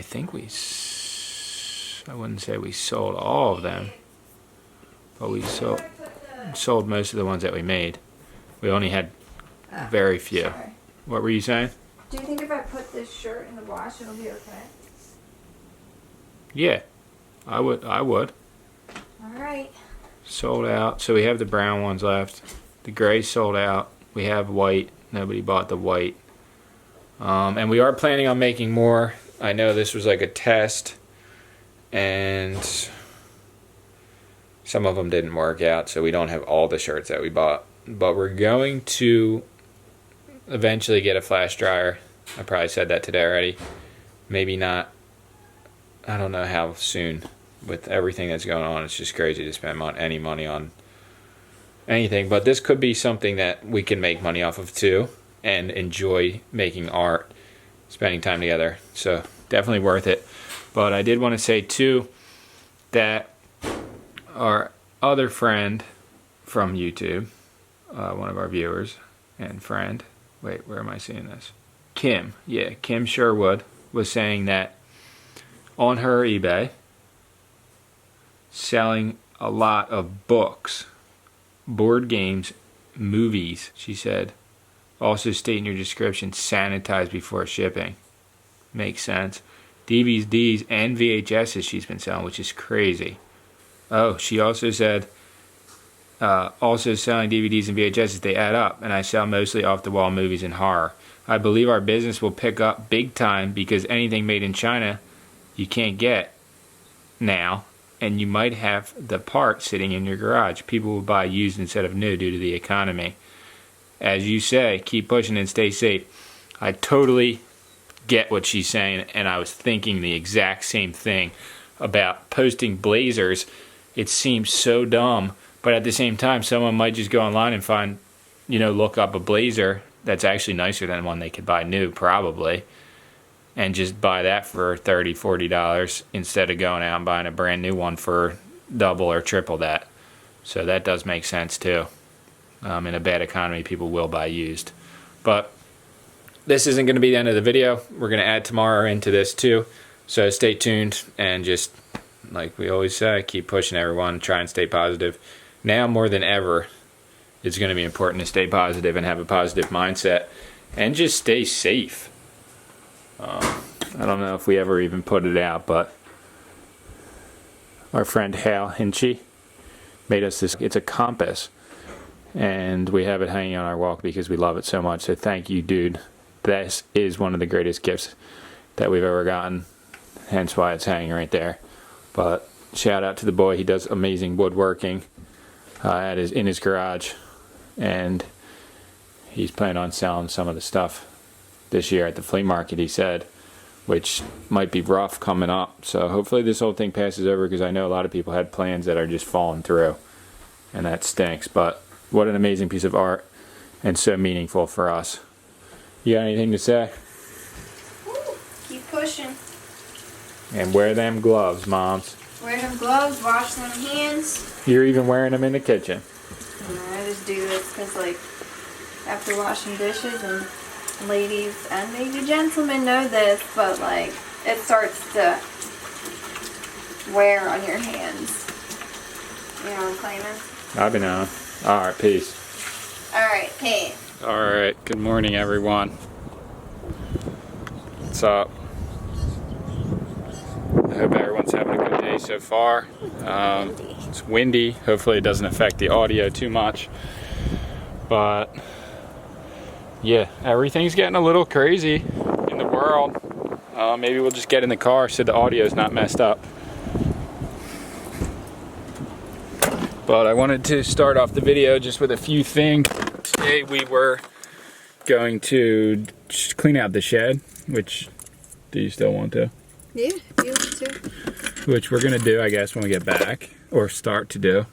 think I wouldn't say we sold all of them, but we sold most of the ones that we made. We only had very few. Sorry. What were you saying? Do you think if I put this shirt in the wash, it'll be okay? Yeah, I would. All right. Sold out. So we have the brown ones left. The gray sold out. We have white. Nobody bought the white. And we are planning on making more. I know this was like a test, and some of them didn't work out, so we don't have all the shirts that we bought. But we're going to eventually get a flash dryer. I probably said that today already. Maybe not. I don't know how soon. With everything that's going on, it's just crazy to spend any money on anything. But this could be something that we can make money off of too, and enjoy making art, spending time together. So definitely worth it. But I did want to say too that our other friend from YouTube, one of our viewers and friend, wait, where am I seeing this? Kim Sherwood was saying that on her eBay, selling a lot of books, board games, movies, she said. Also state in your description, sanitize before shipping. Makes sense. DVDs and VHSs she's been selling, which is crazy. Oh, she also said, also selling DVDs and VHSs, they add up, and I sell mostly off-the-wall movies and horror. I believe our business will pick up big time because anything made in China you can't get now, and you might have the part sitting in your garage. People will buy used instead of new due to the economy. As you say, keep pushing and stay safe. I totally get what she's saying, and I was thinking the exact same thing about posting blazers. It seems so dumb, but at the same time, someone might just go online and find, look up a blazer that's actually nicer than one they could buy new, probably, and just buy that for $30, $40 instead of going out and buying a brand new one for double or triple that. So that does make sense too. In a bad economy, people will buy used. But this isn't going to be the end of the video. We're going to add tomorrow into this too. So stay tuned, and just like we always say, keep pushing everyone. Try and stay positive. Now more than ever, it's going to be important to stay positive and have a positive mindset, and just stay safe. I don't know if we ever even put it out, but our friend Hal Hinchy made us this. It's a compass, and we have it hanging on our wall because we love it so much. So thank you, dude. This is one of the greatest gifts that we've ever gotten, hence why it's hanging right there. But shout out to the boy. He does amazing woodworking in his garage, and he's planning on selling some of the stuff this year at the flea market, he said, which might be rough coming up. So hopefully this whole thing passes over, because I know a lot of people had plans that are just falling through, and that stinks. But what an amazing piece of art, and so meaningful for us. You got anything to say? Keep pushing. And wear them gloves, moms. Wear them gloves, wash them hands. You're even wearing them in the kitchen. I just do this because, after washing dishes, and ladies and maybe gentlemen know this, but, it starts to wear on your hands. You know what I'm claiming? I've been on. Alright, peace. Alright, peace. Alright, good morning, everyone. What's up? I hope everyone's having a good day so far. It's windy. Hopefully it doesn't affect the audio too much. But yeah, everything's getting a little crazy in the world. Maybe we'll just get in the car so the audio's not messed up. But I wanted to start off the video just with a few things. Today we were going to just clean out the shed, which, do you still want to? Yeah, you want to. Which we're gonna do, I guess, when we get back, or start to do.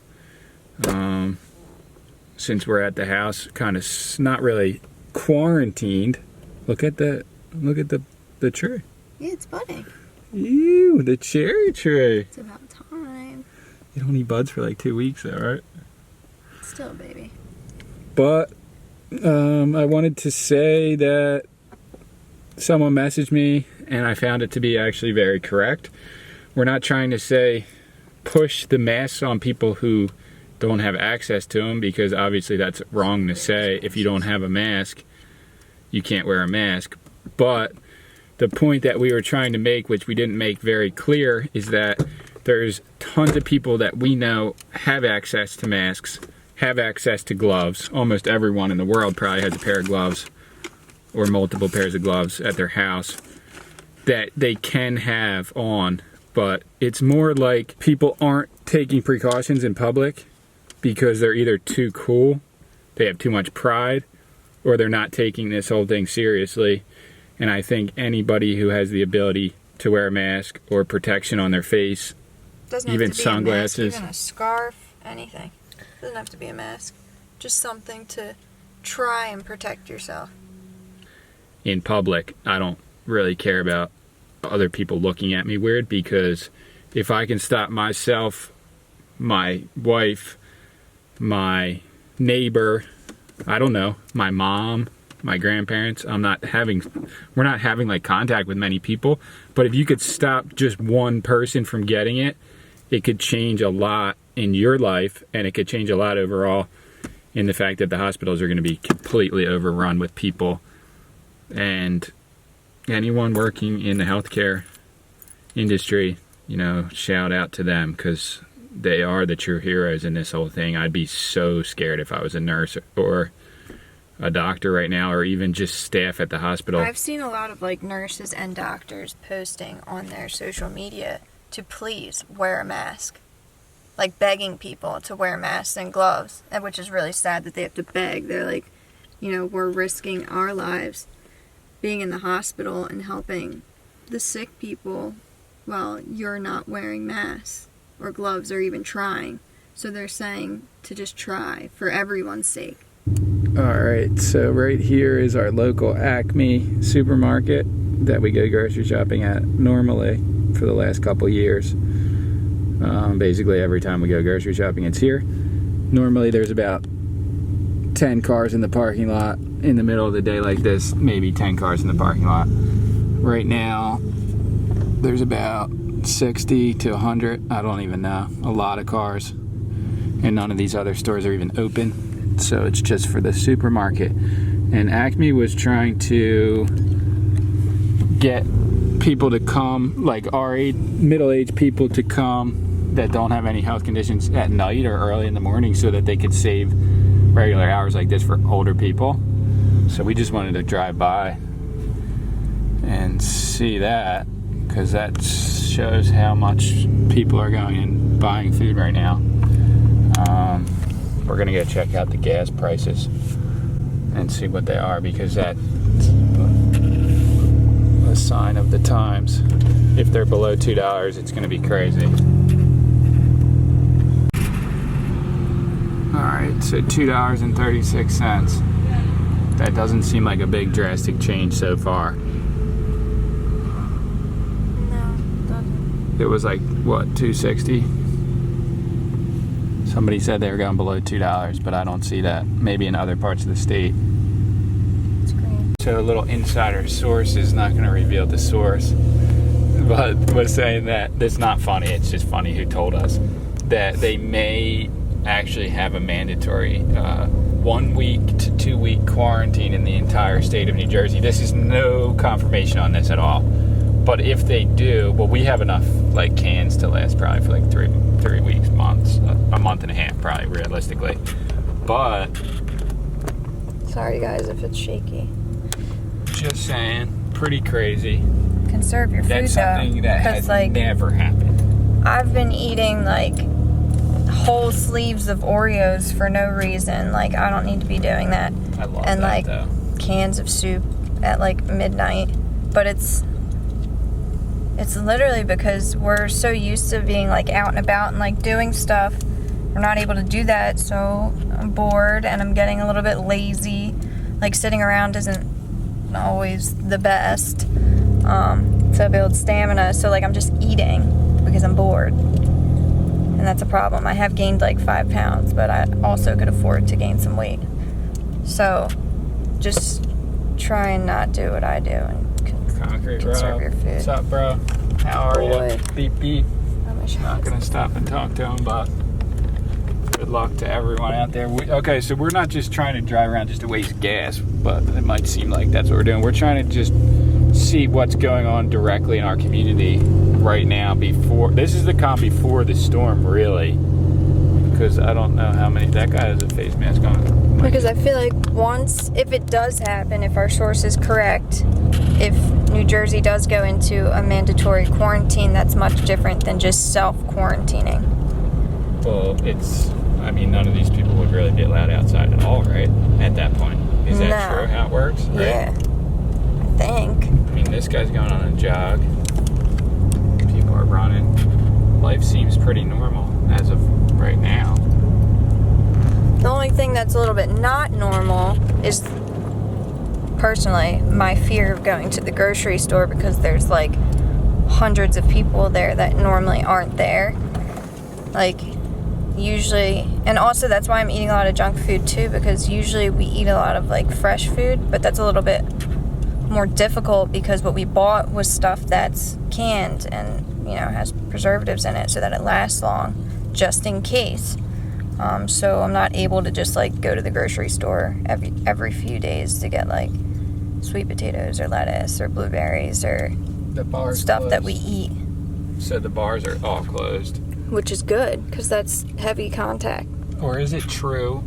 Since we're at the house, kind of not really quarantined. Look at the tree. Yeah, it's budding. Ew, the cherry tree. It's about time. You don't need buds for like 2 weeks, though, right? Still, baby. But I wanted to say that someone messaged me, and I found it to be actually very correct. We're not trying to say push the masks on people who don't have access to them, because obviously that's wrong to say. If you don't have a mask, you can't wear a mask. But the point that we were trying to make, which we didn't make very clear, is that there's tons of people that we know have access to masks, have access to gloves. Almost everyone in the world probably has a pair of gloves or multiple pairs of gloves at their house that they can have on. But it's more like people aren't taking precautions in public because they're either too cool, they have too much pride, or they're not taking this whole thing seriously. And I think anybody who has the ability to wear a mask or protection on their face, Doesn't even have to be sunglasses, a mask, even a scarf, anything. Doesn't have to be a mask. Just something to try and protect yourself. in public, I don't really care about other people looking at me weird, because if I can stop myself, my wife, my neighbor, I don't know, my mom, my grandparents, we're not having like contact with many people, but if you could stop just one person from getting it, it could change a lot in your life, and it could change a lot overall in the fact that the hospitals are going to be completely overrun with people. And anyone working in the healthcare industry, you know, shout out to them, because they are the true heroes in this whole thing. I'd be so scared if I was a nurse or a doctor right now, or even just staff at the hospital. I've seen a lot of like nurses and doctors posting on their social media to please wear a mask, like begging people to wear masks and gloves, and which is really sad that they have to beg. They're like, you know, we're risking our lives being in the hospital and helping the sick people while you're not wearing masks or gloves or even trying. So they're saying to just try for everyone's sake. Alright, so right here is our local Acme supermarket that we go grocery shopping at normally for the last couple years. Basically every time we go grocery shopping it's here. Normally there's about 10 cars in the parking lot in the middle of the day like this, maybe 10 cars in the parking lot. Right now there's about 60 to 100, I don't even know, a lot of cars, and none of these other stores are even open, so it's just for the supermarket. And Acme was trying to get people to come, like our age, middle-aged people to come that don't have any health conditions at night or early in the morning so that they could save regular hours like this for older people. So we just wanted to drive by and see that, because that shows how much people are going and buying food right now. We're gonna go check out the gas prices and see what they are, because that's a sign of the times. If they're below $2, it's gonna be crazy. Alright, so $2.36. That doesn't seem like a big drastic change so far. No, it doesn't. It was like, what, $2.60? Somebody said they were going below $2, but I don't see that. Maybe in other parts of the state. It's green. So a little insider source is not going to reveal the source, but was saying that, it's not funny, it's just funny who told us, that they may actually have a mandatory 1 week to 2 week quarantine in the entire state of New Jersey. This is no confirmation on this at all, but if they do, well, we have enough like cans to last probably for like three weeks, months, a month and a half probably realistically. But Sorry guys if it's shaky. just saying, pretty crazy. Conserve your food That's something that has like never happened. I've been eating like whole sleeves of Oreos for no reason. Like I don't need to be doing that. I love and that like though. cans of soup at like midnight. But it's literally because we're so used to being like out and about and like doing stuff. We're not able to do that, so I'm bored and I'm getting a little bit lazy. Like sitting around isn't always the best to build stamina. So like I'm just eating because I'm bored. And that's a problem. I have gained like 5 pounds, but I also could afford to gain some weight. So just try and not do what I do and Concrete, conserve bro. your food. What's up, bro? How are Boy. you? Beep, beep. Oh, my Not gonna stop and talk to him, but good luck to everyone out there. Okay, so we're not just trying to drive around just to waste gas, but it might seem like that's what we're doing. We're trying to just see what's going on directly in our community right now. This is the calm before the storm, really, because I don't know how many. That guy has a face mask on. Because I feel like if it does happen, if our source is correct, if New Jersey does go into a mandatory quarantine, that's much different than just self-quarantining. Well, none of these people would really be allowed outside at all, right? At that point. Is that No. true how it works? Right? Yeah, I think. I mean, this guy's going on a jog. People are running. Life seems pretty normal as of right now. The only thing that's a little bit not normal is, personally, my fear of going to the grocery store because there's like hundreds of people there that normally aren't there. Like, usually, and also that's why I'm eating a lot of junk food too, because usually we eat a lot of like fresh food, but that's a little bit more difficult because what we bought was stuff that's canned and, has preservatives in it so that it lasts long, just in case. So I'm not able to just like go to the grocery store every few days to get like sweet potatoes or lettuce or blueberries or The bar's stuff closed. that we eat, So the bars are all closed. which is good because that's heavy contact. Or is it true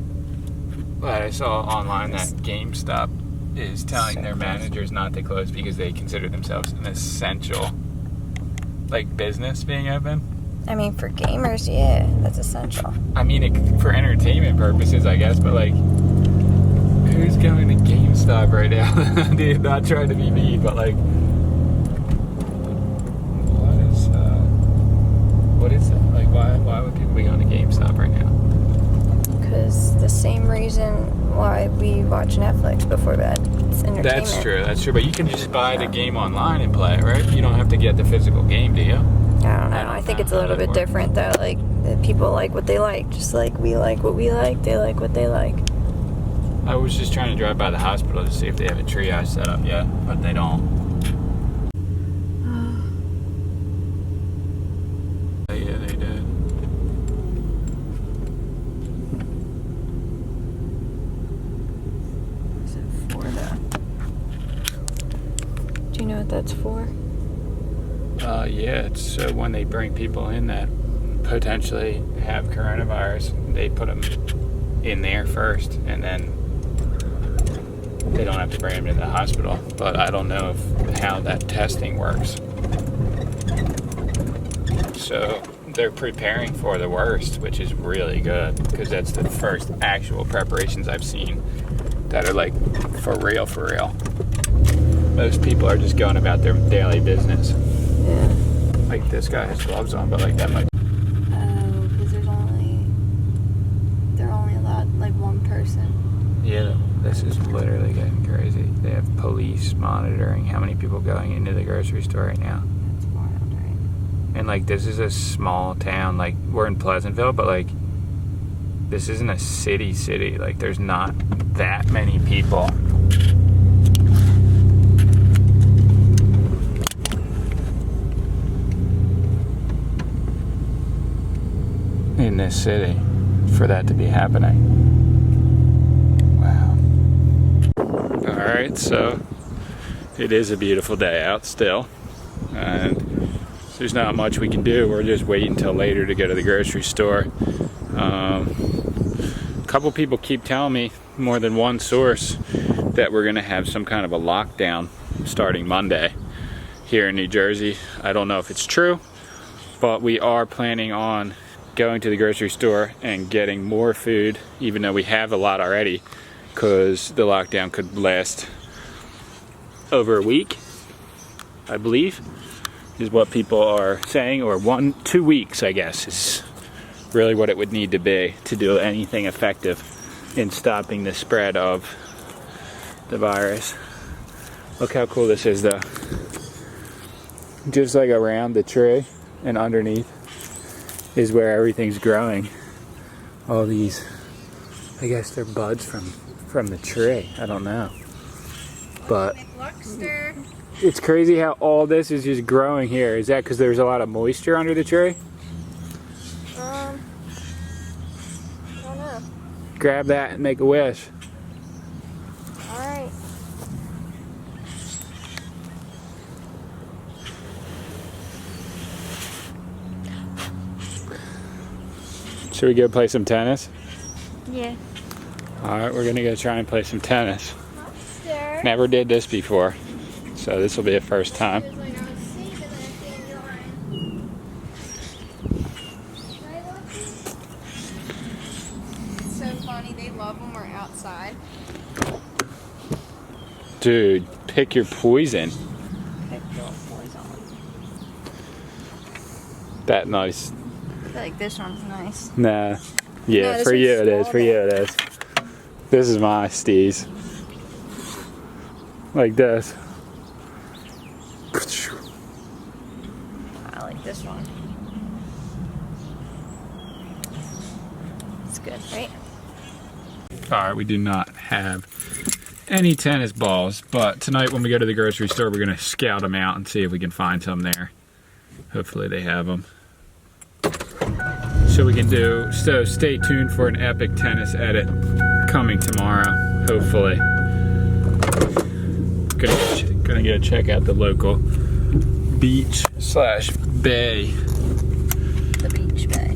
that I saw online that GameStop is telling their managers not to close because they consider themselves an essential, like, business being open? I mean, for gamers, yeah, that's essential. I mean, for entertainment purposes, I guess, but like, Who's going to GameStop right now? Dude, not trying to be mean, but like, what is that? Like, why would people be going to GameStop right now? Because the same reason why we watch Netflix before bed. It's entertainment. That's true, but you can just buy the game online and play it, right? You don't have to get the physical game, do you? I don't know. I think it's a little bit different though. Like, people like what they like, just like we like what we like, they like what they like. I was just trying to drive by the hospital to see if they have a triage set up yet, but they don't. Yeah, they did. Is it for though? Do you know what that's for? Yeah, it's so when they bring people in that potentially have coronavirus, they put them in there first, and then they don't have to bring them to the hospital. But I don't know how that testing works. So they're preparing for the worst, which is really good, because that's the first actual preparations I've seen that are like for real, for real. Most people are just going about their daily business. Yeah. Like this guy has gloves on, but like that might. Oh, because they're only allowed like one person. Yeah, this is literally getting crazy. They have police monitoring how many people going into the grocery store right now. That's wild, right? And like this is a small town. Like we're in Pleasantville, but like this isn't a city. Like there's not that many people. In this city for that to be happening. Wow. Alright, so it is a beautiful day out still, and there's not much we can do. We're just waiting until later to go to the grocery store. A couple people keep telling me, more than one source, that we're gonna have some kind of a lockdown starting Monday here in New Jersey. I don't know if it's true, but we are planning on going to the grocery store and getting more food, even though we have a lot already, because the lockdown could last over a week, I believe, is what people are saying, or 2 weeks, I guess, is really what it would need to be to do anything effective in stopping the spread of the virus. Look how cool this is though. Just like around the tree and underneath is where everything's growing. All these, I guess they're buds from the tree. I don't know. But it's crazy how all this is just growing here. Is that because there's a lot of moisture under the tree? I don't know. Grab that and make a wish. Alright. Should we go play some tennis? Yeah. Alright, we're gonna go try and play some tennis. Sure. Never did this before, so this will be a first time. It's so funny, they love when we're outside. Dude, pick your poison. Pick your poison. That nice. I feel like this one's nice. Nah. Yeah, No, for this you one's it is. small, For you it is. This is my steez. Like this. I like this one. It's good, right? Alright, we do not have any tennis balls, but tonight when we go to the grocery store, we're going to scout them out and see if we can find some there. Hopefully they have them. So stay tuned for an epic tennis edit coming tomorrow, hopefully. Gonna go check out the local beach / bay. The beach bay.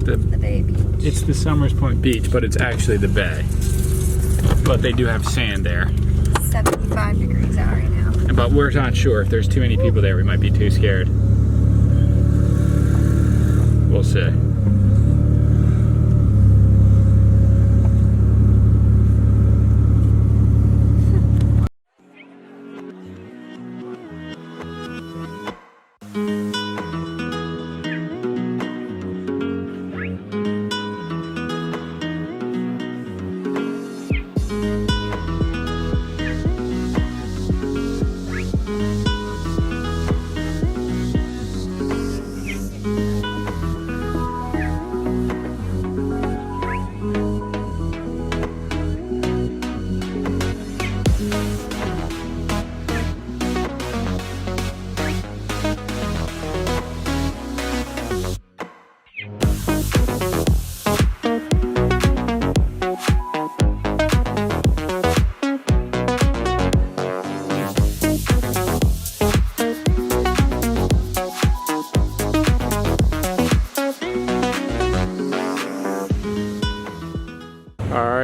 The bay beach. It's the Summers Point Beach, but it's actually the bay. But they do have sand there. 75 degrees out right now. But we're not sure. If there's too many people there, we might be too scared. We'll see.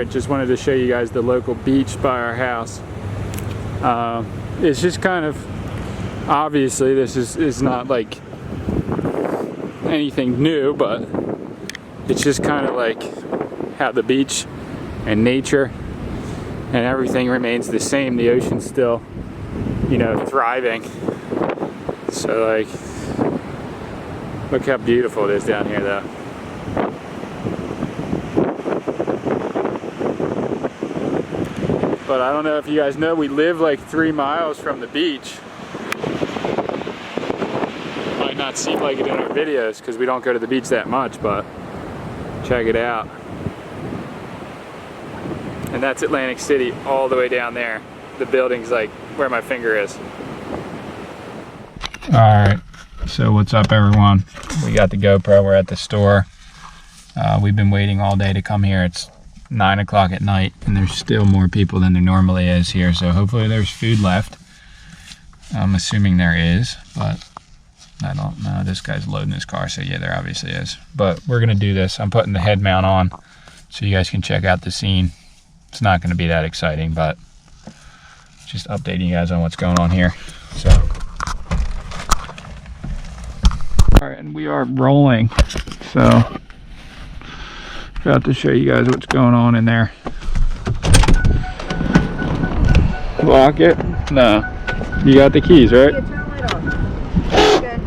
Alright, just wanted to show you guys the local beach by our house. It's just kind of, obviously this is not like anything new, but it's just kind of like how the beach and nature and everything remains the same. The ocean's still, you know, thriving. So like, look how beautiful it is down here though. But I don't know if you guys know, we live like 3 miles from the beach. Might not seem like it in our videos because we don't go to the beach that much, but check it out. And that's Atlantic City all the way down there. The building's like where my finger is. Alright, so what's up everyone? We got the GoPro, we're at the store. We've been waiting all day to come here. It's 9 o'clock at night and there's still more people than there normally is here, so hopefully there's food left. I'm assuming there is, but I don't know. This guy's loading his car, so yeah, there obviously is. But we're gonna do this. I'm putting the head mount on so you guys can check out the scene. It's not gonna be that exciting, but just updating you guys on what's going on here. So, all right, and we are rolling. So, about to show you guys what's going on in there. Lock it? No. You got the keys, right? Yeah, turn the light off. Good.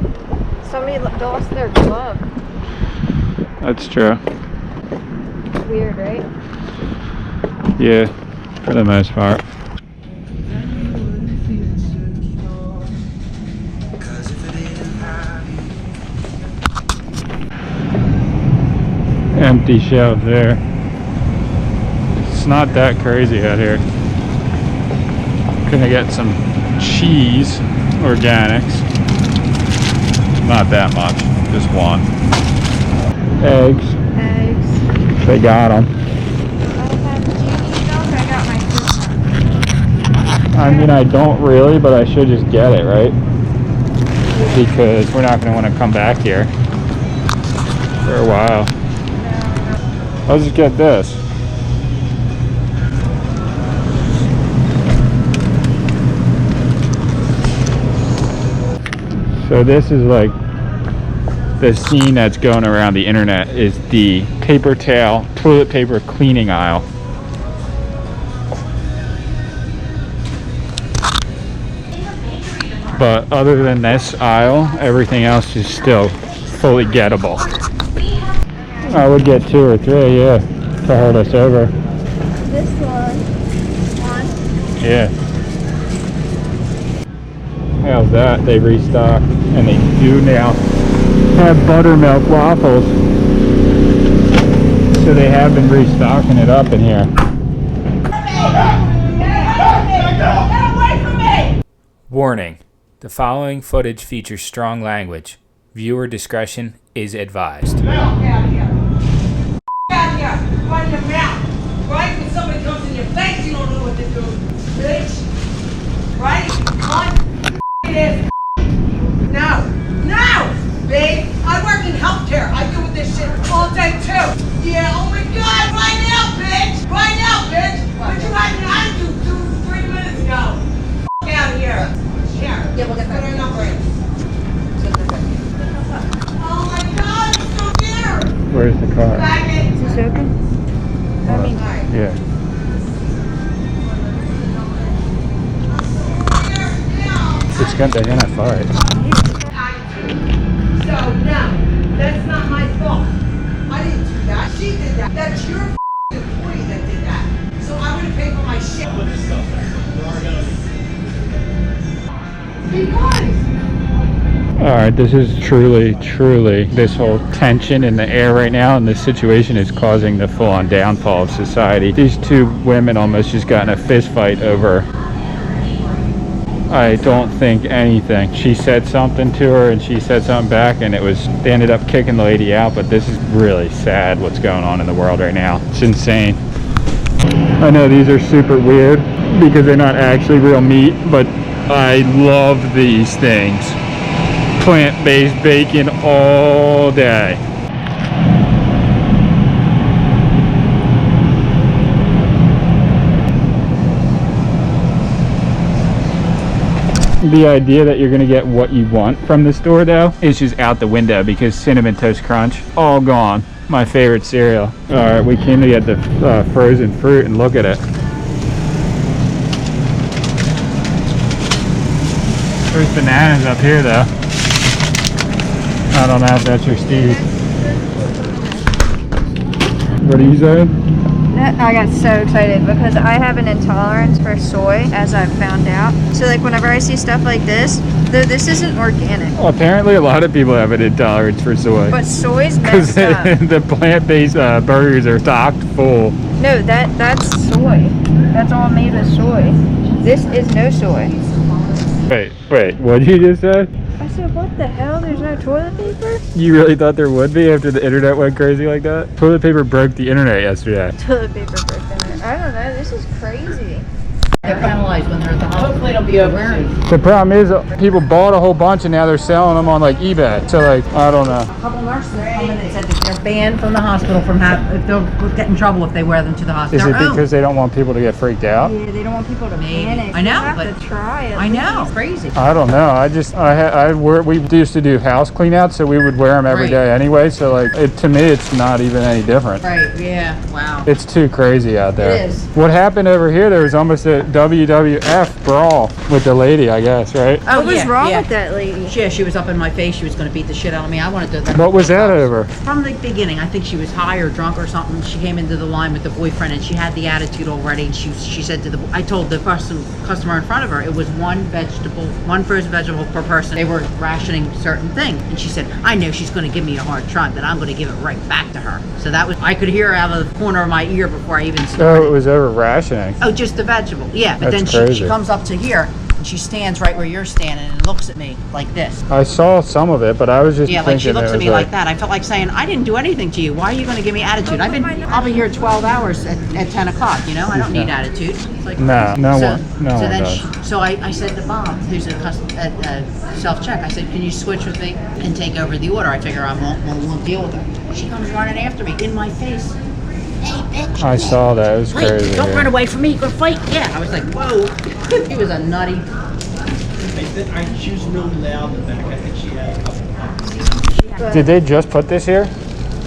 Somebody lost their glove. That's true. Weird, right? Yeah, for the most part. Empty shelves there. It's not that crazy out here. Gonna get some cheese, organics. Not that much, just one. Eggs. Eggs. They got them. I mean, I don't really, but I should just get it, right? Because we're not gonna want to come back here for a while. I'll just get this. So this is like the scene that's going around the internet, is the paper towel, toilet paper cleaning aisle. But other than this aisle, everything else is still fully gettable. I would get 2 or 3, yeah, to hold us over. This one. Yeah. How's that? They restocked, and they do now have buttermilk waffles. So they have been restocking it up in here. Get away from me! Warning. The following footage features strong language. Viewer discretion is advised. Get out of here! Get out of here! Run your mouth! Right? When somebody comes in your face, you don't know what to do. Bitch! Right? What? It is. No! No! Babe, I work in healthcare. I deal with this shit all day too. Yeah, oh my god, right now, bitch! Right now, bitch! But you had an attitude 3 minutes ago. Get out of here. Here. Yeah, we'll get that. Put her number in. Oh my god, it's so dear! Where's the car? Is this open? I mean, Yeah. They're gonna fight. So, no, that's not my fault. I didn't do that. She did that. That's your employee that did that. So I'm gonna pay for my shit. Be nice. Alright, this is truly, this whole tension in the air right now, and this situation is causing the full-on downfall of society. These 2 women almost just got in a fist fight over, I don't think, anything. She said something to her and she said something back, and they ended up kicking the lady out. But this is really sad what's going on in the world right now. It's insane. I know these are super weird because they're not actually real meat, but I love these things. Plant-based bacon all day. The idea that you're gonna get what you want from the store though is just out the window because Cinnamon Toast Crunch, all gone. My favorite cereal. All right, we came to get the frozen fruit and look at it. There's bananas up here though. I don't know if that's your Steve. What are you saying? I got so excited because I have an intolerance for soy, as I've found out. So like whenever I see stuff like this, though this isn't organic. Well, apparently a lot of people have an intolerance for soy. But soy's Because messed up. the plant-based burgers are stocked full. No, that's soy. That's all made with soy. This is no soy. Wait, what did you just say? I said, what the hell? There's no toilet paper? You really thought there would be after the internet went crazy like that? Toilet paper broke the internet yesterday. Toilet paper broke in there. I don't know. This is crazy. They're penalized when they're at the hospital. Hopefully it'll be over soon. The problem is people bought a whole bunch and now they're selling them on like eBay. So like, I don't know. A couple nurses come in and said that they're banned from the hospital from if they'll get in trouble if they wear them to the Is hospital. it because they don't want people to get freaked out? Yeah, they don't want people to panic. I know, You have but to try it. I know, crazy. I don't know. We used to do house clean out, so we would wear them every Right. day anyway. So like, to me, it's not even any different. Right, yeah, wow. It's too crazy out there. It is. What happened over here, there was almost a WWF brawl with the lady, I guess, right? Oh, What was yeah, wrong yeah. with that lady? Yeah, she was up in my face. She was going to beat the shit out of me. I wanted to. What was that over? From the beginning, I think she was high or drunk or something. She came into the line with the boyfriend, and she had the attitude already. And she said to I told the customer in front of her, it was one frozen vegetable per person. They were rationing certain things, and she said, I know she's going to give me a hard time, but I'm going to give it right back to her. So that was, I could hear out of the corner of my ear before I even started. Oh, it was over rationing. Oh, just the vegetable, yeah. But That's then she crazy. comes up to here, and she stands right where you're standing and looks at me like this. I saw some of it, but I was just Yeah, thinking like she looks it at was me like that. I felt like saying, I didn't do anything to you. Why are you going to give me attitude? I'll be here 12 hours at 10 o'clock, you know? I don't need attitude. It's like, No, no one then does. So I said to Bob, who's a self-check, I said, can you switch with me and take over the order? I figure I won't deal with her. She comes running after me in my face. Hey, bitch. I saw that. It was Wait, crazy. don't yeah. run away from me. Go fight. Yeah, I was like, whoa. He was a nutty. She was really loud in the back. I think she had a couple of Did they just put this here?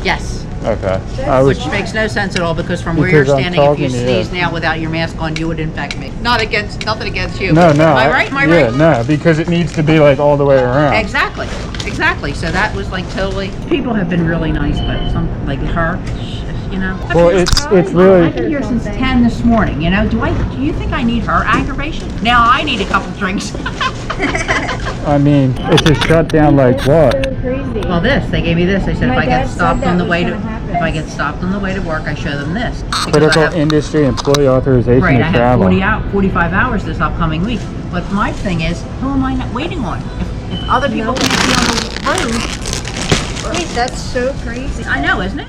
Yes. Okay. I was. Which makes no sense at all because from where you're Because I'm standing, if you talking to you. sneeze now without your mask on, you would infect me. Nothing against you. No, but- no. Am I right? Am I yeah, right? no, because it needs to be like all the way around. Exactly. So that was like totally. People have been really nice, but some like her, you know. Well, it's I've really. been here since 10 this morning. You know, do you think I need her aggravation? Now I need a couple drinks. I mean, it's a shutdown like what? Crazy. Well, they gave me this. They said My if I dad get said stopped that on the was way to gonna happen. if I get stopped on the way to work, I show them this. Because Critical I have- industry employee authorization Right, to I have travel. 45 hours this upcoming week. But my thing is, who am I not waiting on? If other people can't be on the road, Wait, that's so crazy. I know, isn't it?